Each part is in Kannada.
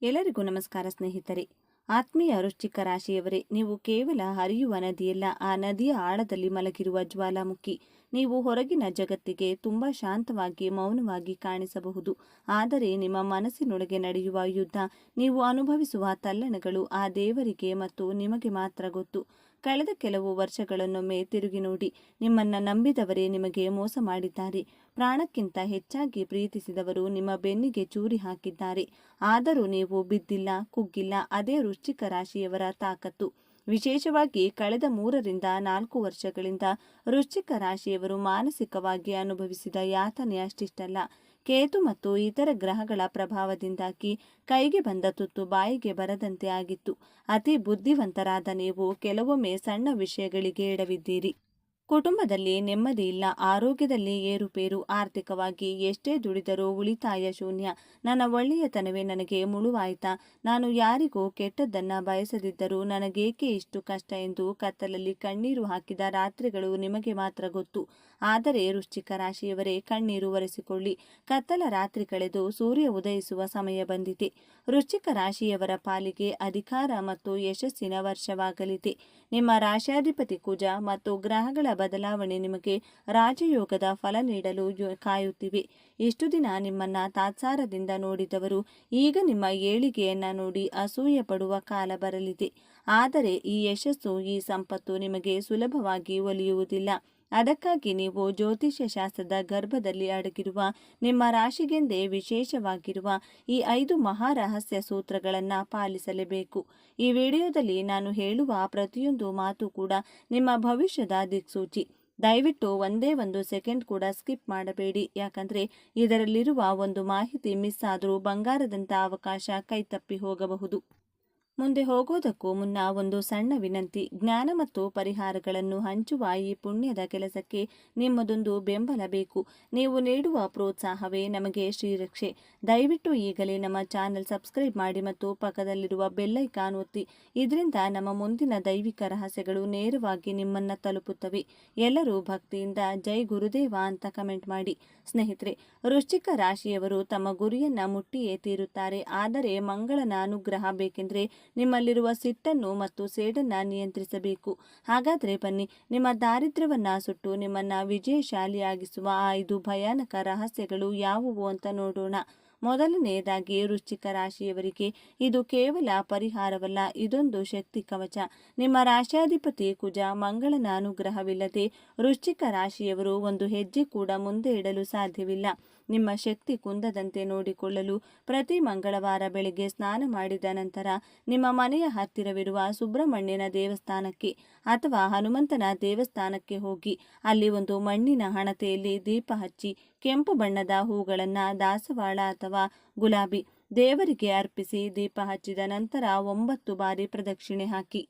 ಎಲ್ಲರಿಗೂ ನಮಸ್ಕಾರ ಸ್ನೇಹಿತರೆ. ಆತ್ಮೀಯ ವೃಶ್ಚಿಕ ರಾಶಿಯವರೇ, ನೀವು ಕೇವಲ ಹರಿಯುವ ನದಿಯಲ್ಲ, ಆ ನದಿಯ ಆಳದಲ್ಲಿ ಮಲಗಿರುವ ಜ್ವಾಲಾಮುಖಿ. ನೀವು ಹೊರಗಿನ ಜಗತ್ತಿಗೆ ತುಂಬಾ ಶಾಂತವಾಗಿ ಮೌನವಾಗಿ ಕಾಣಿಸಬಹುದು, ಆದರೆ ನಿಮ್ಮ ಮನಸ್ಸಿನೊಳಗೆ ನಡೆಯುವ ಯುದ್ಧ, ನೀವು ಅನುಭವಿಸುವ ತಲ್ಲಣಗಳು ಆ ದೇವರಿಗೆ ಮತ್ತು ನಿಮಗೆ ಮಾತ್ರ ಗೊತ್ತು. ಕಳೆದ ಕೆಲವು ವರ್ಷಗಳನ್ನೊಮ್ಮೆ ತಿರುಗಿ ನೋಡಿ. ನಿಮ್ಮನ್ನ ನಂಬಿದವರೇ ನಿಮಗೆ ಮೋಸ ಮಾಡಿದ್ದಾರೆ. ಪ್ರಾಣಕ್ಕಿಂತ ಹೆಚ್ಚಾಗಿ ಪ್ರೀತಿಸಿದವರು ನಿಮ್ಮ ಬೆನ್ನಿಗೆ ಚೂರಿ ಹಾಕಿದ್ದಾರೆ. ಆದರೂ ನೀವು ಬಿದ್ದಿಲ್ಲ, ಕುಗ್ಗಿಲ್ಲ. ಅದೇ ವೃಶ್ಚಿಕ ರಾಶಿಯವರ ತಾಕತ್ತು. ವಿಶೇಷವಾಗಿ ಕಳೆದ 3 ರಿಂದ 4 ವರ್ಷಗಳಿಂದ ವೃಶ್ಚಿಕ ರಾಶಿಯವರು ಮಾನಸಿಕವಾಗಿ ಅನುಭವಿಸಿದ ಯಾತನೆ ಅಷ್ಟಿಷ್ಟಲ್ಲ. ಕೇತು ಮತ್ತು ಇತರ ಗ್ರಹಗಳ ಪ್ರಭಾವದಿಂದಾಗಿ ಕೈಗೆ ಬಂದ ತುತ್ತು ಬಾಯಿಗೆ ಬರದಂತೆ ಆಗಿತ್ತು. ಅತಿ ಬುದ್ಧಿವಂತರಾದ ನೀವು ಕೆಲವೊಮ್ಮೆ ಸಣ್ಣ ವಿಷಯಗಳಿಗೆ ಎಡವಿದ್ದೀರಿ. ಕುಟುಂಬದಲ್ಲಿ ನೆಮ್ಮದಿ ಇಲ್ಲ, ಆರೋಗ್ಯದಲ್ಲಿ ಏರುಪೇರು, ಆರ್ಥಿಕವಾಗಿ ಎಷ್ಟೇ ದುಡಿದರೂ ಉಳಿತಾಯ ಶೂನ್ಯ. ನನ್ನ ಒಳ್ಳೆಯತನವೇ ನನಗೆ ಮುಳುವಾಯ್ತಾ? ನಾನು ಯಾರಿಗೂ ಕೆಟ್ಟದ್ದನ್ನ ಬಯಸದಿದ್ದರೂ ನನಗೇಕೆ ಇಷ್ಟು ಕಷ್ಟ ಎಂದು ಕತ್ತಲಲ್ಲಿ ಕಣ್ಣೀರು ಹಾಕಿದ ರಾತ್ರಿಗಳು ನಿಮಗೆ ಮಾತ್ರ ಗೊತ್ತು. ಆದರೆ ವೃಶ್ಚಿಕ ರಾಶಿಯವರೇ, ಕಣ್ಣೀರು ಒರೆಸಿಕೊಳ್ಳಿ. ಕತ್ತಲ ರಾತ್ರಿ ಕಳೆದು ಸೂರ್ಯ ಉದಯಿಸುವ ಸಮಯ ಬಂದಿದೆ. ವೃಶ್ಚಿಕ ರಾಶಿಯವರ ಪಾಲಿಗೆ ಅಧಿಕಾರ ಮತ್ತು ಯಶಸ್ಸಿನ ವರ್ಷವಾಗಲಿದೆ. ನಿಮ್ಮ ರಾಶ್ಯಾಧಿಪತಿ ಕುಜ ಮತ್ತು ಗ್ರಹಗಳ ಬದಲಾವಣೆ ನಿಮಗೆ ರಾಜಯೋಗದ ಫಲ ನೀಡಲು ಕಾಯುತ್ತಿವೆ. ಇಷ್ಟು ದಿನ ನಿಮ್ಮನ್ನ ತಾತ್ಸಾರದಿಂದ ನೋಡಿದವರು ಈಗ ನಿಮ್ಮ ಏಳಿಗೆಯನ್ನ ನೋಡಿ ಅಸೂಯೆ ಪಡುವ ಕಾಲ ಬರಲಿದೆ. ಆದರೆ ಈ ಯಶಸ್ಸು, ಈ ಸಂಪತ್ತು ನಿಮಗೆ ಸುಲಭವಾಗಿ ಒಲಿಯುವುದಿಲ್ಲ. ಅದಕ್ಕಾಗಿ ನೀವು ಜ್ಯೋತಿಷ್ಯ ಶಾಸ್ತ್ರದ ಗರ್ಭದಲ್ಲಿ ಅಡಗಿರುವ ನಿಮ್ಮ ರಾಶಿಗೆಂದೇ ವಿಶೇಷವಾಗಿರುವ ಈ 5 ಮಹಾರಹಸ್ಯ ಸೂತ್ರಗಳನ್ನು ಪಾಲಿಸಲೇಬೇಕು. ಈ ವಿಡಿಯೋದಲ್ಲಿ ನಾನು ಹೇಳುವ ಪ್ರತಿಯೊಂದು ಮಾತು ಕೂಡ ನಿಮ್ಮ ಭವಿಷ್ಯದ ದಿಕ್ಸೂಚಿ. ದಯವಿಟ್ಟು ಒಂದೇ ಒಂದು ಸೆಕೆಂಡ್ ಕೂಡ ಸ್ಕಿಪ್ ಮಾಡಬೇಡಿ. ಯಾಕಂದ್ರೆ ಇದರಲ್ಲಿರುವ ಒಂದು ಮಾಹಿತಿ ಮಿಸ್ ಆದರೂ ಬಂಗಾರದಂಥ ಅವಕಾಶ ಕೈತಪ್ಪಿ ಹೋಗಬಹುದು. ಮುಂದೆ ಹೋಗೋದಕ್ಕೂ ಮುನ್ನ ಒಂದು ಸಣ್ಣ ವಿನಂತಿ. ಜ್ಞಾನ ಮತ್ತು ಪರಿಹಾರಗಳನ್ನು ಹಂಚುವ ಈ ಪುಣ್ಯದ ಕೆಲಸಕ್ಕೆ ನಿಮ್ಮದೊಂದು ಬೆಂಬಲ ಬೇಕು. ನೀವು ನೀಡುವ ಪ್ರೋತ್ಸಾಹವೇ ನಮಗೆ ಶ್ರೀರಕ್ಷೆ. ದಯವಿಟ್ಟು ಈಗಲೇ ನಮ್ಮ ಚಾನೆಲ್ ಸಬ್ಸ್ಕ್ರೈಬ್ ಮಾಡಿ ಮತ್ತು ಪಕ್ಕದಲ್ಲಿರುವ ಬೆಲ್ ಐಕಾನ್ ಒತ್ತಿ. ಇದರಿಂದ ನಮ್ಮ ಮುಂದಿನ ದೈವಿಕ ರಹಸ್ಯಗಳು ನೇರವಾಗಿ ನಿಮ್ಮನ್ನ ತಲುಪುತ್ತವೆ. ಎಲ್ಲರೂ ಭಕ್ತಿಯಿಂದ ಜೈ ಗುರುದೇವ ಅಂತ ಕಮೆಂಟ್ ಮಾಡಿ. ಸ್ನೇಹಿತರೆ, ವೃಶ್ಚಿಕ ರಾಶಿಯವರು ತಮ್ಮ ಗುರಿಯನ್ನ ಮುಟ್ಟಿಯೇ ತೀರುತ್ತಾರೆ. ಆದರೆ ಮಂಗಳನ ಅನುಗ್ರಹ ಬೇಕೆಂದ್ರೆ ನಿಮ್ಮಲ್ಲಿರುವ ಸಿಟ್ಟನ್ನು ಮತ್ತು ಸೇಡನ್ನ ನಿಯಂತ್ರಿಸಬೇಕು. ಹಾಗಾದ್ರೆ ಬನ್ನಿ, ನಿಮ್ಮ ದಾರಿದ್ರ್ಯವನ್ನ ಸುಟ್ಟು ನಿಮ್ಮನ್ನ ವಿಜಯಶಾಲಿಯಾಗಿಸುವ ಆ 5 ಭಯಾನಕ ರಹಸ್ಯಗಳು ಯಾವುವು ಅಂತ ನೋಡೋಣ. ಮೊದಲನೆಯದಾಗಿ, ವೃಶ್ಚಿಕ ರಾಶಿಯವರಿಗೆ ಇದು ಕೇವಲ ಪರಿಹಾರವಲ್ಲ, ಇದೊಂದು ಶಕ್ತಿ ಕವಚ. ನಿಮ್ಮ ರಾಶ್ಯಾಧಿಪತಿ ಕುಜ ಮಂಗಳನ ಅನುಗ್ರಹವಿಲ್ಲದೆ ವೃಶ್ಚಿಕ ರಾಶಿಯವರು ಒಂದು ಹೆಜ್ಜೆ ಕೂಡ ಮುಂದೆ ಇಡಲು ಸಾಧ್ಯವಿಲ್ಲ. ನಿಮ್ಮ ಶಕ್ತಿ ಕುಂದದಂತೆ ನೋಡಿಕೊಳ್ಳಲು ಪ್ರತಿ ಮಂಗಳವಾರ ಬೆಳಿಗ್ಗೆ ಸ್ನಾನ ಮಾಡಿದ ನಂತರ ನಿಮ್ಮ ಮನೆಯ ಹತ್ತಿರವಿರುವ ಸುಬ್ರಹ್ಮಣ್ಯನ ದೇವಸ್ಥಾನಕ್ಕೆ ಅಥವಾ ಹನುಮಂತನ ದೇವಸ್ಥಾನಕ್ಕೆ ಹೋಗಿ ಅಲ್ಲಿ ಒಂದು ಮಣ್ಣಿನ ಹಣತೆಯಲ್ಲಿ ದೀಪ ಹಚ್ಚಿ ಕೆಂಪು ಬಣ್ಣದ ಹೂಗಳನ್ನು, ದಾಸವಾಳ ಅಥವಾ ಗುಲಾಬಿ, ದೇವರಿಗೆ ಅರ್ಪಿಸಿ ದೀಪ ಹಚ್ಚಿದ ನಂತರ 9 ಬಾರಿ ಪ್ರದಕ್ಷಿಣೆ ಹಾಕಿ.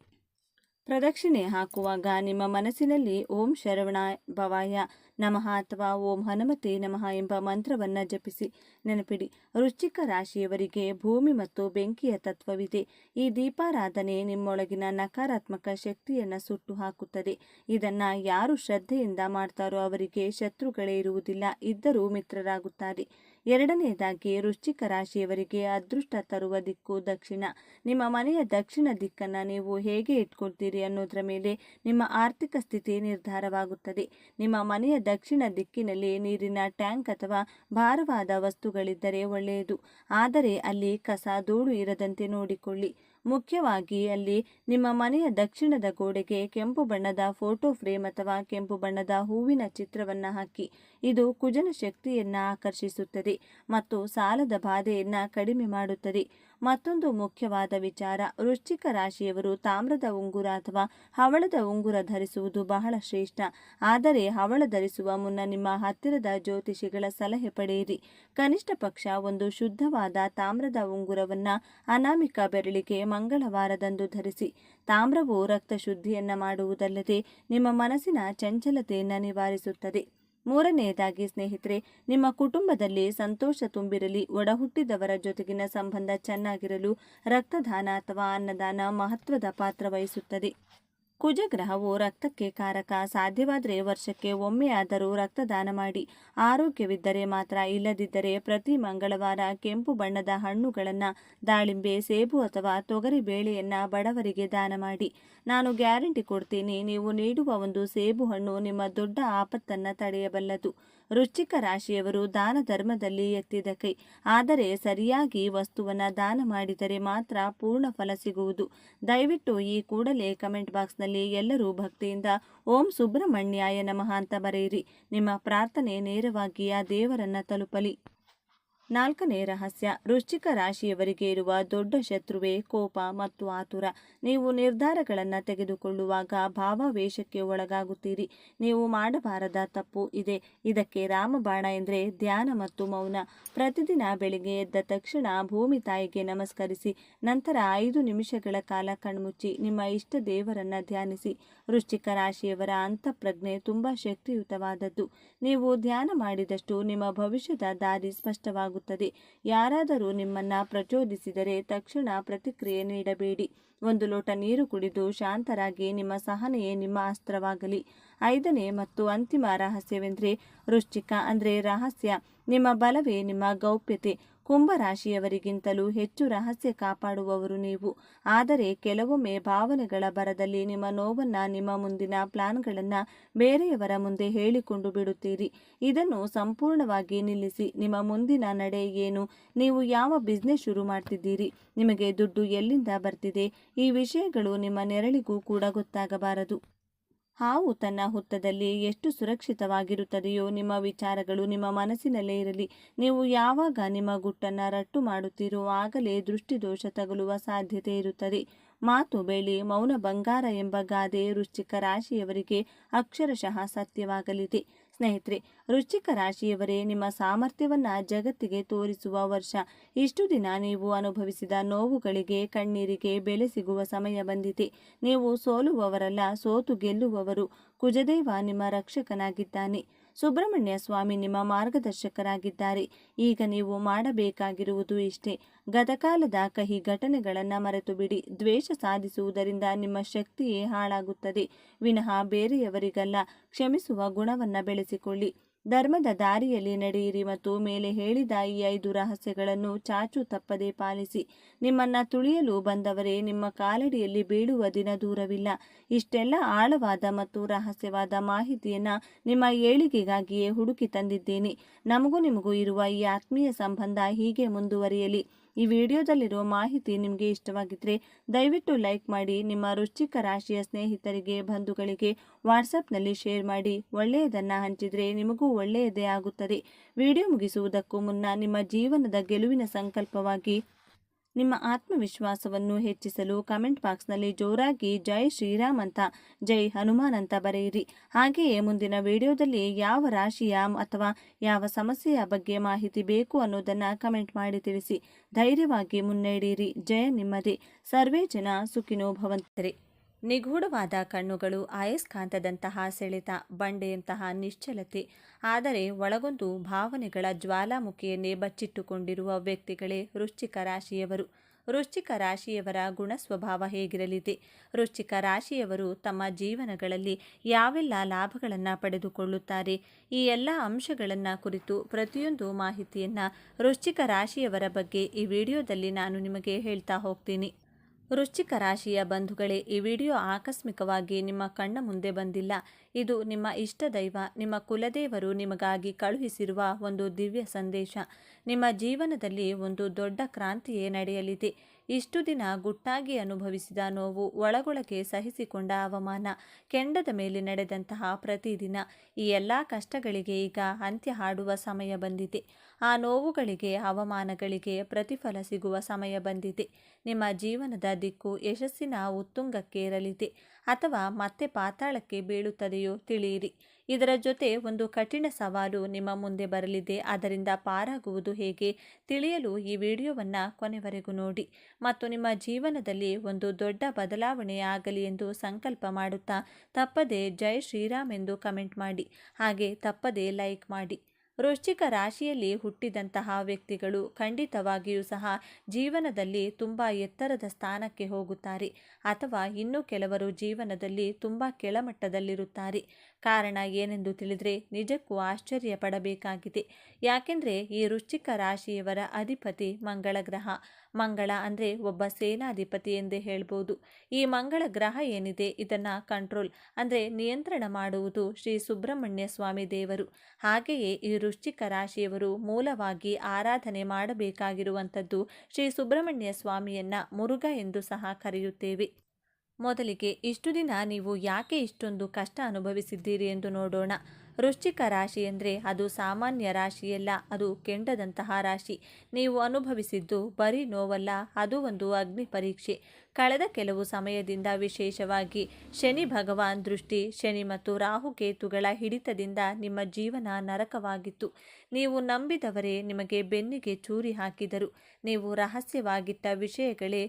ಪ್ರದಕ್ಷಿಣೆ ಹಾಕುವಾಗ ನಿಮ್ಮ ಮನಸ್ಸಿನಲ್ಲಿ ಓಂ ಶರವಣ ಭವಾಯ ನಮಃ ಅಥವಾ ಓಂ ಹನುಮತೆ ನಮಃ ಎಂಬ ಮಂತ್ರವನ್ನ ಜಪಿಸಿ. ನೆನಪಿಡಿ, ವೃಶ್ಚಿಕ ರಾಶಿಯವರಿಗೆ ಭೂಮಿ ಮತ್ತು ಬೆಂಕಿಯ ತತ್ವವಿದೆ. ಈ ದೀಪಾರಾಧನೆ ನಿಮ್ಮೊಳಗಿನ ನಕಾರಾತ್ಮಕ ಶಕ್ತಿಯನ್ನ ಸುಟ್ಟು ಹಾಕುತ್ತದೆ. ಇದನ್ನ ಯಾರು ಶ್ರದ್ಧೆಯಿಂದ ಮಾಡ್ತಾರೋ ಅವರಿಗೆ ಶತ್ರುಗಳೇ ಇರುವುದಿಲ್ಲ, ಇದ್ದರೂ ಮಿತ್ರರಾಗುತ್ತಾರೆ. ಎರಡನೆಯದಾಗಿ, ವೃಶ್ಚಿಕ ರಾಶಿಯವರಿಗೆ ಅದೃಷ್ಟ ತರುವ ದಿಕ್ಕು ದಕ್ಷಿಣ. ನಿಮ್ಮ ಮನೆಯ ದಕ್ಷಿಣ ದಿಕ್ಕನ್ನ ನೀವು ಹೇಗೆ ಇಟ್ಕೊಳ್ತೀರಿ ಅನ್ನೋದರ ಮೇಲೆ ನಿಮ್ಮ ಆರ್ಥಿಕ ಸ್ಥಿತಿ ನಿರ್ಧಾರವಾಗುತ್ತದೆ. ನಿಮ್ಮ ಮನೆಯ ದಕ್ಷಿಣ ದಿಕ್ಕಿನಲ್ಲಿ ನೀರಿನ ಟ್ಯಾಂಕ್ ಅಥವಾ ಭಾರವಾದ ವಸ್ತುಗಳಿದ್ದರೆ ಒಳ್ಳೆಯದು. ಆದರೆ ಅಲ್ಲಿ ಕಸ, ಧೂಳು ಇರದಂತೆ ನೋಡಿಕೊಳ್ಳಿ. ಮುಖ್ಯವಾಗಿ ಅಲ್ಲಿ ನಿಮ್ಮ ಮನೆಯ ದಕ್ಷಿಣದ ಗೋಡೆಗೆ ಕೆಂಪು ಬಣ್ಣದ ಫೋಟೋ ಫ್ರೇಮ್ ಅಥವಾ ಕೆಂಪು ಬಣ್ಣದ ಹೂವಿನ ಚಿತ್ರವನ್ನ ಹಾಕಿ. ಇದು ಕುಜನ ಶಕ್ತಿಯನ್ನ ಆಕರ್ಷಿಸುತ್ತದೆ ಮತ್ತು ಸಾಲದ ಬಾಧೆಯನ್ನ ಕಡಿಮೆ ಮಾಡುತ್ತದೆ. ಮತ್ತೊಂದು ಮುಖ್ಯವಾದ ವಿಚಾರ, ವೃಶ್ಚಿಕ ರಾಶಿಯವರು ತಾಮ್ರದ ಉಂಗುರ ಅಥವಾ ಹವಳದ ಉಂಗುರ ಧರಿಸುವುದು ಬಹಳ ಶ್ರೇಷ್ಠ. ಆದರೆ ಹವಳ ಧರಿಸುವ ಮುನ್ನ ನಿಮ್ಮ ಹತ್ತಿರದ ಜ್ಯೋತಿಷಿಗಳ ಸಲಹೆ ಪಡೆಯಿರಿ. ಕನಿಷ್ಠ ಪಕ್ಷ ಒಂದು ಶುದ್ಧವಾದ ತಾಮ್ರದ ಉಂಗುರವನ್ನ ಅನಾಮಿಕ ಬೆರಳಿಗೆ ಮಂಗಳವಾರದಂದು ಧರಿಸಿ. ತಾಮ್ರವು ರಕ್ತ ಶುದ್ಧಿಯನ್ನ ಮಾಡುವುದಲ್ಲದೆ ನಿಮ್ಮ ಮನಸ್ಸಿನ ಚಂಚಲತೆಯನ್ನ ನಿವಾರಿಸುತ್ತದೆ. ಮೂರನೆಯದಾಗಿ ಸ್ನೇಹಿತರೆ, ನಿಮ್ಮ ಕುಟುಂಬದಲ್ಲಿ ಸಂತೋಷ ತುಂಬಿರಲಿ, ಒಡಹುಟ್ಟಿದವರ ಜೊತೆಗಿನ ಸಂಬಂಧ ಚೆನ್ನಾಗಿರಲು ರಕ್ತದಾನ ಅಥವಾ ಅನ್ನದಾನ ಮಹತ್ವದ ಪಾತ್ರ ವಹಿಸುತ್ತದೆ. ಕುಜಗ್ರಹವು ರಕ್ತಕ್ಕೆ ಕಾರಕ. ಸಾಧ್ಯವಾದರೆ ವರ್ಷಕ್ಕೆ ಒಮ್ಮೆಯಾದರೂ ರಕ್ತದಾನ ಮಾಡಿ. ಆರೋಗ್ಯವಿದ್ದರೆ ಮಾತ್ರ. ಇಲ್ಲದಿದ್ದರೆ ಪ್ರತಿ ಮಂಗಳವಾರ ಕೆಂಪು ಬಣ್ಣದ ಹಣ್ಣುಗಳನ್ನು, ದಾಳಿಂಬೆ, ಸೇಬು ಅಥವಾ ತೊಗರಿ ಬೇಳೆಯನ್ನು ಬಡವರಿಗೆ ದಾನ ಮಾಡಿ. ನಾನು ಗ್ಯಾರಂಟಿ ಕೊಡ್ತೀನಿ, ನೀವು ನೀಡುವ ಒಂದು ಸೇಬು ಹಣ್ಣು ನಿಮ್ಮ ದೊಡ್ಡ ಆಪತ್ತನ್ನು ತಡೆಯಬಲ್ಲದು. ವೃಶ್ಚಿಕ ರಾಶಿಯವರು ದಾನ ಧರ್ಮದಲ್ಲಿ ಎತ್ತಿದ ಕೈ. ಆದರೆ ಸರಿಯಾಗಿ ವಸ್ತುವನ್ನು ದಾನ ಮಾಡಿದರೆ ಮಾತ್ರ ಪೂರ್ಣ ಫಲ ಸಿಗುವುದು. ದಯವಿಟ್ಟು ಈ ಕೂಡಲೇ ಕಮೆಂಟ್ ಬಾಕ್ಸ್ನಲ್ಲಿ ಎಲ್ಲರೂ ಭಕ್ತಿಯಿಂದ ಓಂ ಸುಬ್ರಹ್ಮಣ್ಯಾಯ ನಮಃ ಅಂತ ಬರೆಯಿರಿ. ನಿಮ್ಮ ಪ್ರಾರ್ಥನೆ ನೇರವಾಗಿ ಆ ದೇವರನ್ನ ತಲುಪಲಿ. 4ನೇ ರಹಸ್ಯ. ವೃಶ್ಚಿಕ ರಾಶಿಯವರಿಗೆ ಇರುವ ದೊಡ್ಡ ಶತ್ರುವೇ ಕೋಪ ಮತ್ತು ಆತುರ. ನೀವು ನಿರ್ಧಾರಗಳನ್ನು ತೆಗೆದುಕೊಳ್ಳುವಾಗ ಭಾವಾವೇಶಕ್ಕೆ ಒಳಗಾಗುತ್ತೀರಿ. ನೀವು ಮಾಡಬಾರದ ತಪ್ಪು ಇದೆ. ಇದಕ್ಕೆ ರಾಮಬಾಣ ಎಂದರೆ ಧ್ಯಾನ ಮತ್ತು ಮೌನ. ಪ್ರತಿದಿನ ಬೆಳಿಗ್ಗೆ ಎದ್ದ ತಕ್ಷಣ ಭೂಮಿ ತಾಯಿಗೆ ನಮಸ್ಕರಿಸಿ. ನಂತರ 5 ನಿಮಿಷಗಳ ಕಾಲ ಕಣ್ಮುಚ್ಚಿ ನಿಮ್ಮ ಇಷ್ಟ ದೇವರನ್ನ ಧ್ಯಾನಿಸಿ. ವೃಶ್ಚಿಕ ರಾಶಿಯವರ ಅಂತಃಪ್ರಜ್ಞೆ ತುಂಬ ಶಕ್ತಿಯುತವಾದದ್ದು. ನೀವು ಧ್ಯಾನ ಮಾಡಿದಷ್ಟು ನಿಮ್ಮ ಭವಿಷ್ಯದ ದಾರಿ ಸ್ಪಷ್ಟವಾಗುತ್ತದೆ. ಯಾರಾದರೂ ನಿಮ್ಮನ್ನ ಪ್ರಚೋದಿಸಿದರೆ ತಕ್ಷಣ ಪ್ರತಿಕ್ರಿಯೆ ನೀಡಬೇಡಿ. 1 ಲೋಟ ನೀರು ಕುಡಿದು ಶಾಂತರಾಗಿ. ನಿಮ್ಮ ಸಹನೆಯೇ ನಿಮ್ಮ ಅಸ್ತ್ರವಾಗಲಿ. 5ನೇ ಮತ್ತು ಅಂತಿಮ ರಹಸ್ಯವೆಂದರೆ ವೃಶ್ಚಿಕ ಅಂದರೆ ರಹಸ್ಯ. ನಿಮ್ಮ ಬಲವೇ ನಿಮ್ಮ ಗೌಪ್ಯತೆ. ಕುಂಭರಾಶಿಯವರಿಗಿಂತಲೂ ಹೆಚ್ಚು ರಹಸ್ಯ ಕಾಪಾಡುವವರು ನೀವು. ಆದರೆ ಕೆಲವೊಮ್ಮೆ ಭಾವನೆಗಳ ಭರದಲ್ಲಿ ನಿಮ್ಮ ನೋವನ್ನು, ನಿಮ್ಮ ಮುಂದಿನ ಪ್ಲಾನ್ಗಳನ್ನು ಬೇರೆಯವರ ಮುಂದೆ ಹೇಳಿಕೊಂಡು ಬಿಡುತ್ತೀರಿ. ಇದನ್ನು ಸಂಪೂರ್ಣವಾಗಿ ನಿಲ್ಲಿಸಿ. ನಿಮ್ಮ ಮುಂದಿನ ನಡೆ ಏನು? ನೀವು ಯಾವ ಬಿಸ್ನೆಸ್ ಶುರು ಮಾಡ್ತಿದ್ದೀರಿ? ನಿಮಗೆ ದುಡ್ಡು ಎಲ್ಲಿಂದ ಬರ್ತಿದೆ? ಈ ವಿಷಯಗಳು ನಿಮ್ಮ ನೆರಳಿಗೂ ಕೂಡ ಗೊತ್ತಾಗಬಾರದು. ಹಾವು ತನ್ನ ಹುತ್ತದಲ್ಲಿ ಎಷ್ಟು ಸುರಕ್ಷಿತವಾಗಿರುತ್ತದೆಯೋ ನಿಮ್ಮ ವಿಚಾರಗಳು ನಿಮ್ಮ ಮನಸ್ಸಿನಲ್ಲೇ ಇರಲಿ. ನೀವು ಯಾವಾಗ ನಿಮ್ಮ ಗುಟ್ಟನ್ನು ರಟ್ಟು ಮಾಡುತ್ತೀರೋ ಆಗಲೇ ದೃಷ್ಟಿದೋಷ ತಗುಲುವ ಸಾಧ್ಯತೆ ಇರುತ್ತದೆ. ಮಾತು ಬೆಳ್ಳಿ, ಮೌನ ಬಂಗಾರ ಎಂಬ ಗಾದೆ ವೃಶ್ಚಿಕ ರಾಶಿಯವರಿಗೆ ಅಕ್ಷರಶಃ ಸತ್ಯವಾಗಲಿದೆ. ಸ್ನೇಹಿತರೆ, ವೃಶ್ಚಿಕ ರಾಶಿಯವರೇ, ನಿಮ್ಮ ಸಾಮರ್ಥ್ಯವನ್ನು ಜಗತ್ತಿಗೆ ತೋರಿಸುವ ವರ್ಷ. ಇಷ್ಟು ದಿನ ನೀವು ಅನುಭವಿಸಿದ ನೋವುಗಳಿಗೆ, ಕಣ್ಣೀರಿಗೆ ಬೆಲೆ ಸಿಗುವ ಸಮಯ ಬಂದಿದೆ. ನೀವು ಸೋಲುವವರಲ್ಲ, ಸೋತು ಗೆಲ್ಲುವವರು. ಕುಜದೇವ ನಿಮ್ಮ ರಕ್ಷಕನಾಗಿದ್ದಾನೆ. ಸುಬ್ರಹ್ಮಣ್ಯ ಸ್ವಾಮಿ ನಿಮ್ಮ ಮಾರ್ಗದರ್ಶಕರಾಗಿದ್ದಾರೆ. ಈಗ ನೀವು ಮಾಡಬೇಕಾಗಿರುವುದು ಇಷ್ಟೇ. ಗತಕಾಲದ ಕಹಿ ಘಟನೆಗಳನ್ನು ಮರೆತು ಬಿಡಿ. ದ್ವೇಷ ಸಾಧಿಸುವುದರಿಂದ ನಿಮ್ಮ ಶಕ್ತಿಯೇ ಹಾಳಾಗುತ್ತದೆ ವಿನಃ ಬೇರೆಯವರಿಗಲ್ಲ. ಕ್ಷಮಿಸುವ ಗುಣವನ್ನು ಬೆಳೆಸಿಕೊಳ್ಳಿ. ಧರ್ಮದ ದಾರಿಯಲ್ಲಿ ನಡೆಯಿರಿ ಮತ್ತು ಮೇಲೆ ಹೇಳಿದ ಈ 5 ರಹಸ್ಯಗಳನ್ನು ಚಾಚು ತಪ್ಪದೆ ಪಾಲಿಸಿ. ನಿಮ್ಮನ್ನ ತುಳಿಯಲು ಬಂದವರೇ ನಿಮ್ಮ ಕಾಲಡಿಯಲ್ಲಿ ಬೀಳುವ ದಿನ ದೂರವಿಲ್ಲ. ಇಷ್ಟೆಲ್ಲ ಆಳವಾದ ಮತ್ತು ರಹಸ್ಯವಾದ ಮಾಹಿತಿಯನ್ನ ನಿಮ್ಮ ಏಳಿಗೆಗಾಗಿಯೇ ಹುಡುಕಿ ತಂದಿದ್ದೇನೆ. ನಮಗೂ ನಿಮಗೂ ಇರುವ ಈ ಆತ್ಮೀಯ ಸಂಬಂಧ ಹೀಗೆ ಮುಂದುವರಿಯಲಿ. ಈ ವಿಡಿಯೋದಲ್ಲಿರೋ ಮಾಹಿತಿ ನಿಮಗೆ ಇಷ್ಟವಾಗಿದ್ದರೆ ದಯವಿಟ್ಟು ಲೈಕ್ ಮಾಡಿ. ನಿಮ್ಮ ವೃಶ್ಚಿಕ ರಾಶಿಯ ಸ್ನೇಹಿತರಿಗೆ, ಬಂಧುಗಳಿಗೆ ವಾಟ್ಸಪ್ನಲ್ಲಿ ಶೇರ್ ಮಾಡಿ. ಒಳ್ಳೆಯದನ್ನು ಹಂಚಿದರೆ ನಿಮಗೂ ಒಳ್ಳೆಯದೇ ಆಗುತ್ತದೆ. ವಿಡಿಯೋ ಮುಗಿಸುವುದಕ್ಕೂ ಮುನ್ನ ನಿಮ್ಮ ಜೀವನದ ಗೆಲುವಿನ ಸಂಕಲ್ಪವಾಗಿ ನಿಮ್ಮ ಆತ್ಮವಿಶ್ವಾಸವನ್ನು ಹೆಚ್ಚಿಸಲು ಕಮೆಂಟ್ ಬಾಕ್ಸ್ನಲ್ಲಿ ಜೋರಾಗಿ ಜೈ ಶ್ರೀರಾಮ್ ಅಂತ, ಜೈ ಹನುಮಾನ್ ಅಂತ ಬರೆಯಿರಿ. ಹಾಗೆಯೇ ಮುಂದಿನ ವಿಡಿಯೋದಲ್ಲಿ ಯಾವ ರಾಶಿಯ ಅಥವಾ ಯಾವ ಸಮಸ್ಯೆಯ ಬಗ್ಗೆ ಮಾಹಿತಿ ಬೇಕು ಅನ್ನೋದನ್ನು ಕಮೆಂಟ್ ಮಾಡಿ ತಿಳಿಸಿ. ಧೈರ್ಯವಾಗಿ ಮುನ್ನಡೆಯಿರಿ. ಜಯ ನಿಮ್ಮದೇ. ಸರ್ವೇ ಜನ ಸುಖಿನೋ ಭವಂತರೆ. ನಿಗೂಢವಾದ ಕಣ್ಣುಗಳು, ಅಯಸ್ಕಾಂತದಂತಹ ಸೆಳೆತ, ಬಂಡೆಯಂತಹ ನಿಶ್ಚಲತೆ, ಆದರೆ ಒಳಗೊಂದು ಭಾವನೆಗಳ ಜ್ವಾಲಾಮುಖಿಯನ್ನೇ ಬಚ್ಚಿಟ್ಟುಕೊಂಡಿರುವ ವ್ಯಕ್ತಿಗಳೇ ವೃಶ್ಚಿಕ ರಾಶಿಯವರು. ವೃಶ್ಚಿಕ ರಾಶಿಯವರ ಗುಣ ಸ್ವಭಾವ ಹೇಗಿರಲಿದೆ? ವೃಶ್ಚಿಕ ರಾಶಿಯವರು ತಮ್ಮ ಜೀವನಗಳಲ್ಲಿ ಯಾವೆಲ್ಲ ಲಾಭಗಳನ್ನು ಪಡೆದುಕೊಳ್ಳುತ್ತಾರೆ? ಈ ಎಲ್ಲ ಅಂಶಗಳನ್ನು ಕುರಿತು ಪ್ರತಿಯೊಂದು ಮಾಹಿತಿಯನ್ನು ವೃಶ್ಚಿಕ ರಾಶಿಯವರ ಬಗ್ಗೆ ಈ ವಿಡಿಯೋದಲ್ಲಿ ನಾನು ನಿಮಗೆ ಹೇಳ್ತಾ ಹೋಗ್ತೀನಿ. ವೃಶ್ಚಿಕ ರಾಶಿಯ ಬಂಧುಗಳೇ, ಈ ವಿಡಿಯೋ ಆಕಸ್ಮಿಕವಾಗಿ ನಿಮ್ಮ ಕಣ್ಣ ಮುಂದೆ ಬಂದಿಲ್ಲ. ಇದು ನಿಮ್ಮ ಇಷ್ಟ ದೈವ, ನಿಮ್ಮ ಕುಲದೇವರು ನಿಮಗಾಗಿ ಕಳುಹಿಸಿರುವ ಒಂದು ದಿವ್ಯ ಸಂದೇಶ. ನಿಮ್ಮ ಜೀವನದಲ್ಲಿ ಒಂದು ದೊಡ್ಡ ಕ್ರಾಂತಿಯೇ ನಡೆಯಲಿದೆ. ಇಷ್ಟು ದಿನ ಗುಟ್ಟಾಗಿ ಅನುಭವಿಸಿದ ನೋವು, ಒಳಗೊಳಗೆ ಸಹಿಸಿಕೊಂಡ ಅವಮಾನ, ಕೆಂಡದ ಮೇಲೆ ನಡೆದಂತಹ ಪ್ರತಿದಿನ, ಈ ಎಲ್ಲ ಕಷ್ಟಗಳಿಗೆ ಈಗ ಅಂತ್ಯ ಹಾಡುವ ಸಮಯ ಬಂದಿದೆ. ಆ ನೋವುಗಳಿಗೆ, ಅವಮಾನಗಳಿಗೆ ಪ್ರತಿಫಲ ಸಿಗುವ ಸಮಯ ಬಂದಿದೆ. ನಿಮ್ಮ ಜೀವನದ ದಿಕ್ಕು ಯಶಸ್ಸಿನ ಉತ್ತುಂಗಕ್ಕೇರಲಿದೆ ಅಥವಾ ಮತ್ತೆ ಪಾತಾಳಕ್ಕೆ ಬೀಳುತ್ತದೆಯೋ ತಿಳಿಯಿರಿ. ಇದರ ಜೊತೆ ಒಂದು ಕಠಿಣ ಸವಾಲು ನಿಮ್ಮ ಮುಂದೆ ಬರಲಿದೆ. ಅದರಿಂದ ಪಾರಾಗುವುದು ಹೇಗೆ ತಿಳಿಯಲು ಈ ವಿಡಿಯೋವನ್ನು ಕೊನೆವರೆಗೂ ನೋಡಿ ಮತ್ತು ನಿಮ್ಮ ಜೀವನದಲ್ಲಿ ಒಂದು ದೊಡ್ಡ ಬದಲಾವಣೆ ಆಗಲಿ ಎಂದು ಸಂಕಲ್ಪ ಮಾಡುತ್ತಾ ತಪ್ಪದೆ ಜೈ ಶ್ರೀರಾಮ್ ಎಂದು ಕಮೆಂಟ್ ಮಾಡಿ. ಹಾಗೆ ತಪ್ಪದೆ ಲೈಕ್ ಮಾಡಿ. ವೃಶ್ಚಿಕ ರಾಶಿಯಲ್ಲಿ ಹುಟ್ಟಿದಂತಹ ವ್ಯಕ್ತಿಗಳು ಖಂಡಿತವಾಗಿಯೂ ಸಹ ಜೀವನದಲ್ಲಿ ತುಂಬ ಎತ್ತರದ ಸ್ಥಾನಕ್ಕೆ ಹೋಗುತ್ತಾರೆ, ಅಥವಾ ಇನ್ನು ಕೆಲವರು ಜೀವನದಲ್ಲಿ ತುಂಬ ಕೆಳಮಟ್ಟದಲ್ಲಿರುತ್ತಾರೆ. ಕಾರಣ ಏನೆಂದು ತಿಳಿದರೆ ನಿಜಕ್ಕೂ ಆಶ್ಚರ್ಯ ಪಡಬೇಕಾಗಿದೆ. ಯಾಕೆಂದರೆ ಈ ವೃಶ್ಚಿಕ ರಾಶಿಯವರ ಅಧಿಪತಿ ಮಂಗಳ ಗ್ರಹ. ಮಂಗಳ ಅಂದರೆ ಒಬ್ಬ ಸೇನಾಧಿಪತಿ ಎಂದೇ ಹೇಳ್ಬೋದು. ಈ ಮಂಗಳ ಗ್ರಹ ಏನಿದೆ ಇದನ್ನು ಕಂಟ್ರೋಲ್ ಅಂದರೆ ನಿಯಂತ್ರಣ ಮಾಡುವುದು ಶ್ರೀ ಸುಬ್ರಹ್ಮಣ್ಯ ಸ್ವಾಮಿ ದೇವರು. ಹಾಗೆಯೇ ಈ ವೃಶ್ಚಿಕ ರಾಶಿಯವರು ಮೂಲವಾಗಿ ಆರಾಧನೆ ಮಾಡಬೇಕಾಗಿರುವಂಥದ್ದು ಶ್ರೀ ಸುಬ್ರಹ್ಮಣ್ಯ ಸ್ವಾಮಿಯನ್ನ ಮುರುಘ ಎಂದು ಸಹ ಕರೆಯುತ್ತೇವೆ. ಮೊದಲಿಗೆ ಇಷ್ಟು ದಿನ ನೀವು ಯಾಕೆ ಇಷ್ಟೊಂದು ಕಷ್ಟ ಅನುಭವಿಸಿದ್ದೀರಿ ಎಂದು ನೋಡೋಣ. ವೃಶ್ಚಿಕ ರಾಶಿ ಅಂದರೆ ಅದು ಸಾಮಾನ್ಯ ರಾಶಿಯಲ್ಲ, ಅದು ಕೆಂಡದಂತಹ ರಾಶಿ. ನೀವು ಅನುಭವಿಸಿದ್ದು ಬರೀ ನೋವಲ್ಲ, ಅದು ಒಂದು ಅಗ್ನಿ ಪರೀಕ್ಷೆ. ಕಳೆದ ಕೆಲವು ಸಮಯದಿಂದ ವಿಶೇಷವಾಗಿ ಶನಿ ಭಗವಾನ್ ದೃಷ್ಟಿ, ಶನಿ ಮತ್ತು ರಾಹುಕೇತುಗಳ ಹಿಡಿತದಿಂದ ನಿಮ್ಮ ಜೀವನ ನರಕವಾಗಿತ್ತು. ನೀವು ನಂಬಿದವರೇ ನಿಮಗೆ ಬೆನ್ನಿಗೆ ಚೂರಿ ಹಾಕಿದರು. ನೀವು ರಹಸ್ಯವಾಗಿಟ್ಟ ವಿಷಯಗಳೇ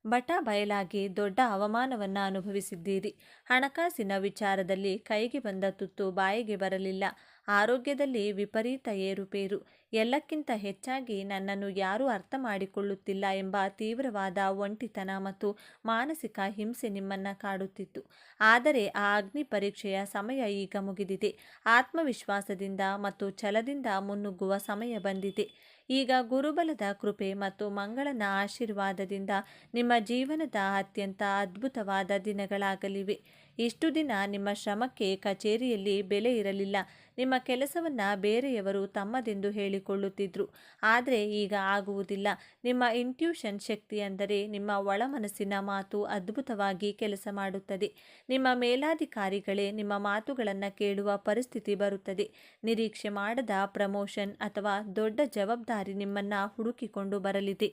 ಬಟ ಬಯಲಾಗಿ ದೊಡ್ಡ ಅವಮಾನವನ್ನು ಅನುಭವಿಸಿದ್ದೀರಿ. ಹಣಕಾಸಿನ ವಿಚಾರದಲ್ಲಿ ಕೈಗೆ ಬಂದ ತುತ್ತು ಬಾಯಿಗೆ ಬರಲಿಲ್ಲ. ಆರೋಗ್ಯದಲ್ಲಿ ವಿಪರೀತ ಏರುಪೇರು. ಎಲ್ಲಕ್ಕಿಂತ ಹೆಚ್ಚಾಗಿ ನನ್ನನ್ನು ಯಾರೂ ಅರ್ಥ ಮಾಡಿಕೊಳ್ಳುತ್ತಿಲ್ಲ ಎಂಬ ತೀವ್ರವಾದ ಒಂಟಿತನ ಮತ್ತು ಮಾನಸಿಕ ಹಿಂಸೆ ನಿಮ್ಮನ್ನು ಕಾಡುತ್ತಿತ್ತು. ಆದರೆ ಆ ಅಗ್ನಿ ಪರೀಕ್ಷೆಯ ಸಮಯ ಈಗ ಮುಗಿದಿದೆ. ಆತ್ಮವಿಶ್ವಾಸದಿಂದ ಮತ್ತು ಛಲದಿಂದ ಮುನ್ನುಗ್ಗುವ ಸಮಯ ಬಂದಿದೆ. ಈಗ ಗುರುಬಲದ ಕೃಪೆ ಮತ್ತು ಮಂಗಳನ ಆಶೀರ್ವಾದದಿಂದ ನಿಮ್ಮ ಜೀವನದ ಅತ್ಯಂತ ಅದ್ಭುತವಾದ ದಿನಗಳಾಗಲಿವೆ. ಇಷ್ಟು ದಿನ ನಿಮ್ಮ ಶ್ರಮಕ್ಕೆ ಕಚೇರಿಯಲ್ಲಿ ಬೆಲೆ ಇರಲಿಲ್ಲ. ನಿಮ್ಮ ಕೆಲಸವನ್ನು ಬೇರೆಯವರು ತಮ್ಮದೆಂದು ಹೇಳಿಕೊಳ್ಳುತ್ತಿದ್ದರು. ಆದರೆ ಈಗ ಆಗುವುದಿಲ್ಲ. ನಿಮ್ಮ ಇಂಟ್ಯೂಷನ್ ಶಕ್ತಿ ಅಂದರೆ ನಿಮ್ಮ ಒಳಮನಸ್ಸಿನ ಮಾತು ಅದ್ಭುತವಾಗಿ ಕೆಲಸ ಮಾಡುತ್ತದೆ. ನಿಮ್ಮ ಮೇಲಾಧಿಕಾರಿಗಳೇ ನಿಮ್ಮ ಮಾತುಗಳನ್ನು ಕೇಳುವ ಪರಿಸ್ಥಿತಿ ಬರುತ್ತದೆ. ನಿರೀಕ್ಷೆ ಮಾಡದ ಪ್ರಮೋಷನ್ ಅಥವಾ ದೊಡ್ಡ ಜವಾಬ್ದಾರಿ ನಿಮ್ಮನ್ನು ಹುಡುಕಿಕೊಂಡು ಬರಲಿದೆ.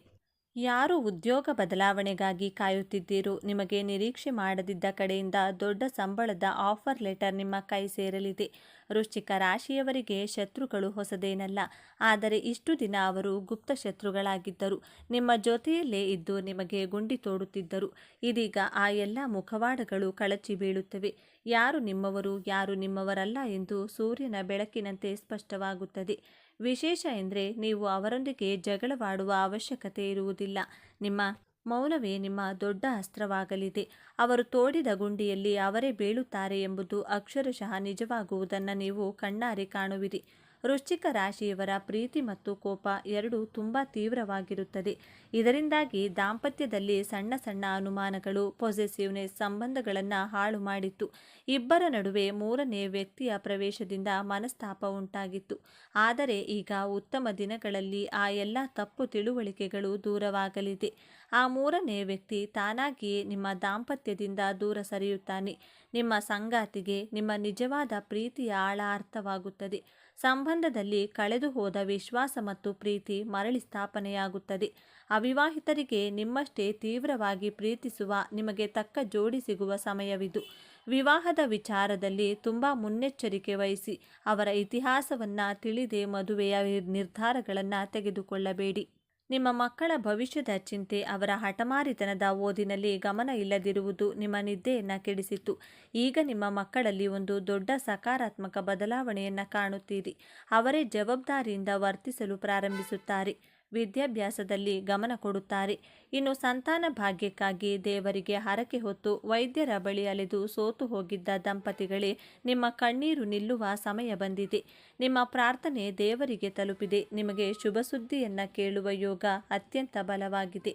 ಯಾರು ಉದ್ಯೋಗ ಬದಲಾವಣೆಗಾಗಿ ಕಾಯುತ್ತಿದ್ದೀರೋ ನಿಮಗೆ ನಿರೀಕ್ಷೆ ಮಾಡದಿದ್ದ ಕಡೆಯಿಂದ ದೊಡ್ಡ ಸಂಬಳದ ಆಫರ್ ಲೆಟರ್ ನಿಮ್ಮ ಕೈ ಸೇರಲಿದೆ. ವೃಶ್ಚಿಕ ರಾಶಿಯವರಿಗೆ ಶತ್ರುಗಳು ಹೊಸದೇನಲ್ಲ, ಆದರೆ ಇಷ್ಟು ದಿನ ಅವರು ಗುಪ್ತ ಶತ್ರುಗಳಾಗಿದ್ದರು. ನಿಮ್ಮ ಜೊತೆಯಲ್ಲೇ ಇದ್ದು ನಿಮಗೆ ಗುಂಡಿ ತೋಡುತ್ತಿದ್ದರು. ಇದೀಗ ಆ ಎಲ್ಲ ಮುಖವಾಡಗಳು ಕಳಚಿ ಬೀಳುತ್ತವೆ. ಯಾರು ನಿಮ್ಮವರು ಯಾರು ನಿಮ್ಮವರಲ್ಲ ಎಂದು ಸೂರ್ಯನ ಬೆಳಕಿನಂತೆ ಸ್ಪಷ್ಟವಾಗುತ್ತದೆ. ವಿಶೇಷ ಎಂದರೆ ನೀವು ಅವರೊಂದಿಗೆ ಜಗಳವಾಡುವ ಅವಶ್ಯಕತೆ ಇರುವುದಿಲ್ಲ. ನಿಮ್ಮ ಮೌನವೇ ನಿಮ್ಮ ದೊಡ್ಡ ಅಸ್ತ್ರವಾಗಲಿದೆ. ಅವರು ತೋಡಿದ ಗುಂಡಿಯಲ್ಲಿ ಅವರೇ ಬೀಳುತ್ತಾರೆ ಎಂಬುದು ಅಕ್ಷರಶಃ ನಿಜವಾಗುವುದನ್ನು ನೀವು ಕಣ್ಣಾರೆ ಕಾಣುವಿರಿ. ವೃಶ್ಚಿಕ ರಾಶಿಯವರ ಪ್ರೀತಿ ಮತ್ತು ಕೋಪ ಎರಡೂ ತುಂಬ ತೀವ್ರವಾಗಿರುತ್ತದೆ. ಇದರಿಂದಾಗಿ ದಾಂಪತ್ಯದಲ್ಲಿ ಸಣ್ಣ ಸಣ್ಣ ಅನುಮಾನಗಳು, ಪೊಸೆಸಿವ್ನೆಸ್ ಸಂಬಂಧಗಳನ್ನು ಹಾಳು ಮಾಡಿತ್ತು. ಇಬ್ಬರ ನಡುವೆ ಮೂರನೇ ವ್ಯಕ್ತಿಯ ಪ್ರವೇಶದಿಂದ ಮನಸ್ತಾಪ ಉಂಟಾಗಿತ್ತು. ಆದರೆ ಈಗ ಉತ್ತಮ ದಿನಗಳಲ್ಲಿ ಆ ಎಲ್ಲ ತಪ್ಪು ತಿಳುವಳಿಕೆಗಳು ದೂರವಾಗಲಿದೆ. ಆ ಮೂರನೇ ವ್ಯಕ್ತಿ ತಾನಾಗಿಯೇ ನಿಮ್ಮ ದಾಂಪತ್ಯದಿಂದ ದೂರ ಸರಿಯುತ್ತಾನೆ. ನಿಮ್ಮ ಸಂಗಾತಿಗೆ ನಿಮ್ಮ ನಿಜವಾದ ಪ್ರೀತಿಯ ಆಳ ಅರ್ಥವಾಗುತ್ತದೆ. ಸಂಬಂಧದಲ್ಲಿ ಕಳೆದು ಹೋದ ವಿಶ್ವಾಸ ಮತ್ತು ಪ್ರೀತಿ ಮರಳಿ ಸ್ಥಾಪನೆಯಾಗುತ್ತದೆ. ಅವಿವಾಹಿತರಿಗೆ ನಿಮ್ಮಷ್ಟೇ ತೀವ್ರವಾಗಿ ಪ್ರೀತಿಸುವ ನಿಮಗೆ ತಕ್ಕ ಜೋಡಿ ಸಿಗುವ ಸಮಯವಿದು. ವಿವಾಹದ ವಿಚಾರದಲ್ಲಿ ತುಂಬ ಮುನ್ನೆಚ್ಚರಿಕೆ ವಹಿಸಿ. ಅವರ ಇತಿಹಾಸವನ್ನು ತಿಳಿದೇ ಮದುವೆಯ ನಿರ್ಧಾರಗಳನ್ನು ತೆಗೆದುಕೊಳ್ಳಬೇಡಿ. ನಿಮ್ಮ ಮಕ್ಕಳ ಭವಿಷ್ಯದ ಚಿಂತೆ, ಅವರ ಹಠಮಾರಿತನದ ಓದಿನಲ್ಲಿ ಗಮನ ಇಲ್ಲದಿರುವುದು ನಿಮ್ಮ ನಿದ್ದೆಯನ್ನು ಕೆಡಿಸಿತ್ತು. ಈಗ ನಿಮ್ಮ ಮಕ್ಕಳಲ್ಲಿ ಒಂದು ದೊಡ್ಡ ಸಕಾರಾತ್ಮಕ ಬದಲಾವಣೆಯನ್ನು ಕಾಣುತ್ತೀರಿ. ಅವರೇ ಜವಾಬ್ದಾರಿಯಿಂದ ವರ್ತಿಸಲು ಪ್ರಾರಂಭಿಸುತ್ತಾರೆ. ವಿದ್ಯಾಭ್ಯಾಸದಲ್ಲಿ ಗಮನ ಕೊಡುತ್ತಾರೆ. ಇನ್ನು ಸಂತಾನ ಭಾಗ್ಯಕ್ಕಾಗಿ ದೇವರಿಗೆ ಹರಕೆ ಹೊತ್ತು ವೈದ್ಯರ ಬಳಿ ಅಲೆದು ಸೋತು ಹೋಗಿದ್ದ ದಂಪತಿಗಳೇ, ನಿಮ್ಮ ಕಣ್ಣೀರು ನಿಲ್ಲುವ ಸಮಯ ಬಂದಿದೆ. ನಿಮ್ಮ ಪ್ರಾರ್ಥನೆ ದೇವರಿಗೆ ತಲುಪಿದೆ. ನಿಮಗೆ ಶುಭ ಸುದ್ದಿಯನ್ನು ಕೇಳುವ ಯೋಗ ಅತ್ಯಂತ ಬಲವಾಗಿದೆ.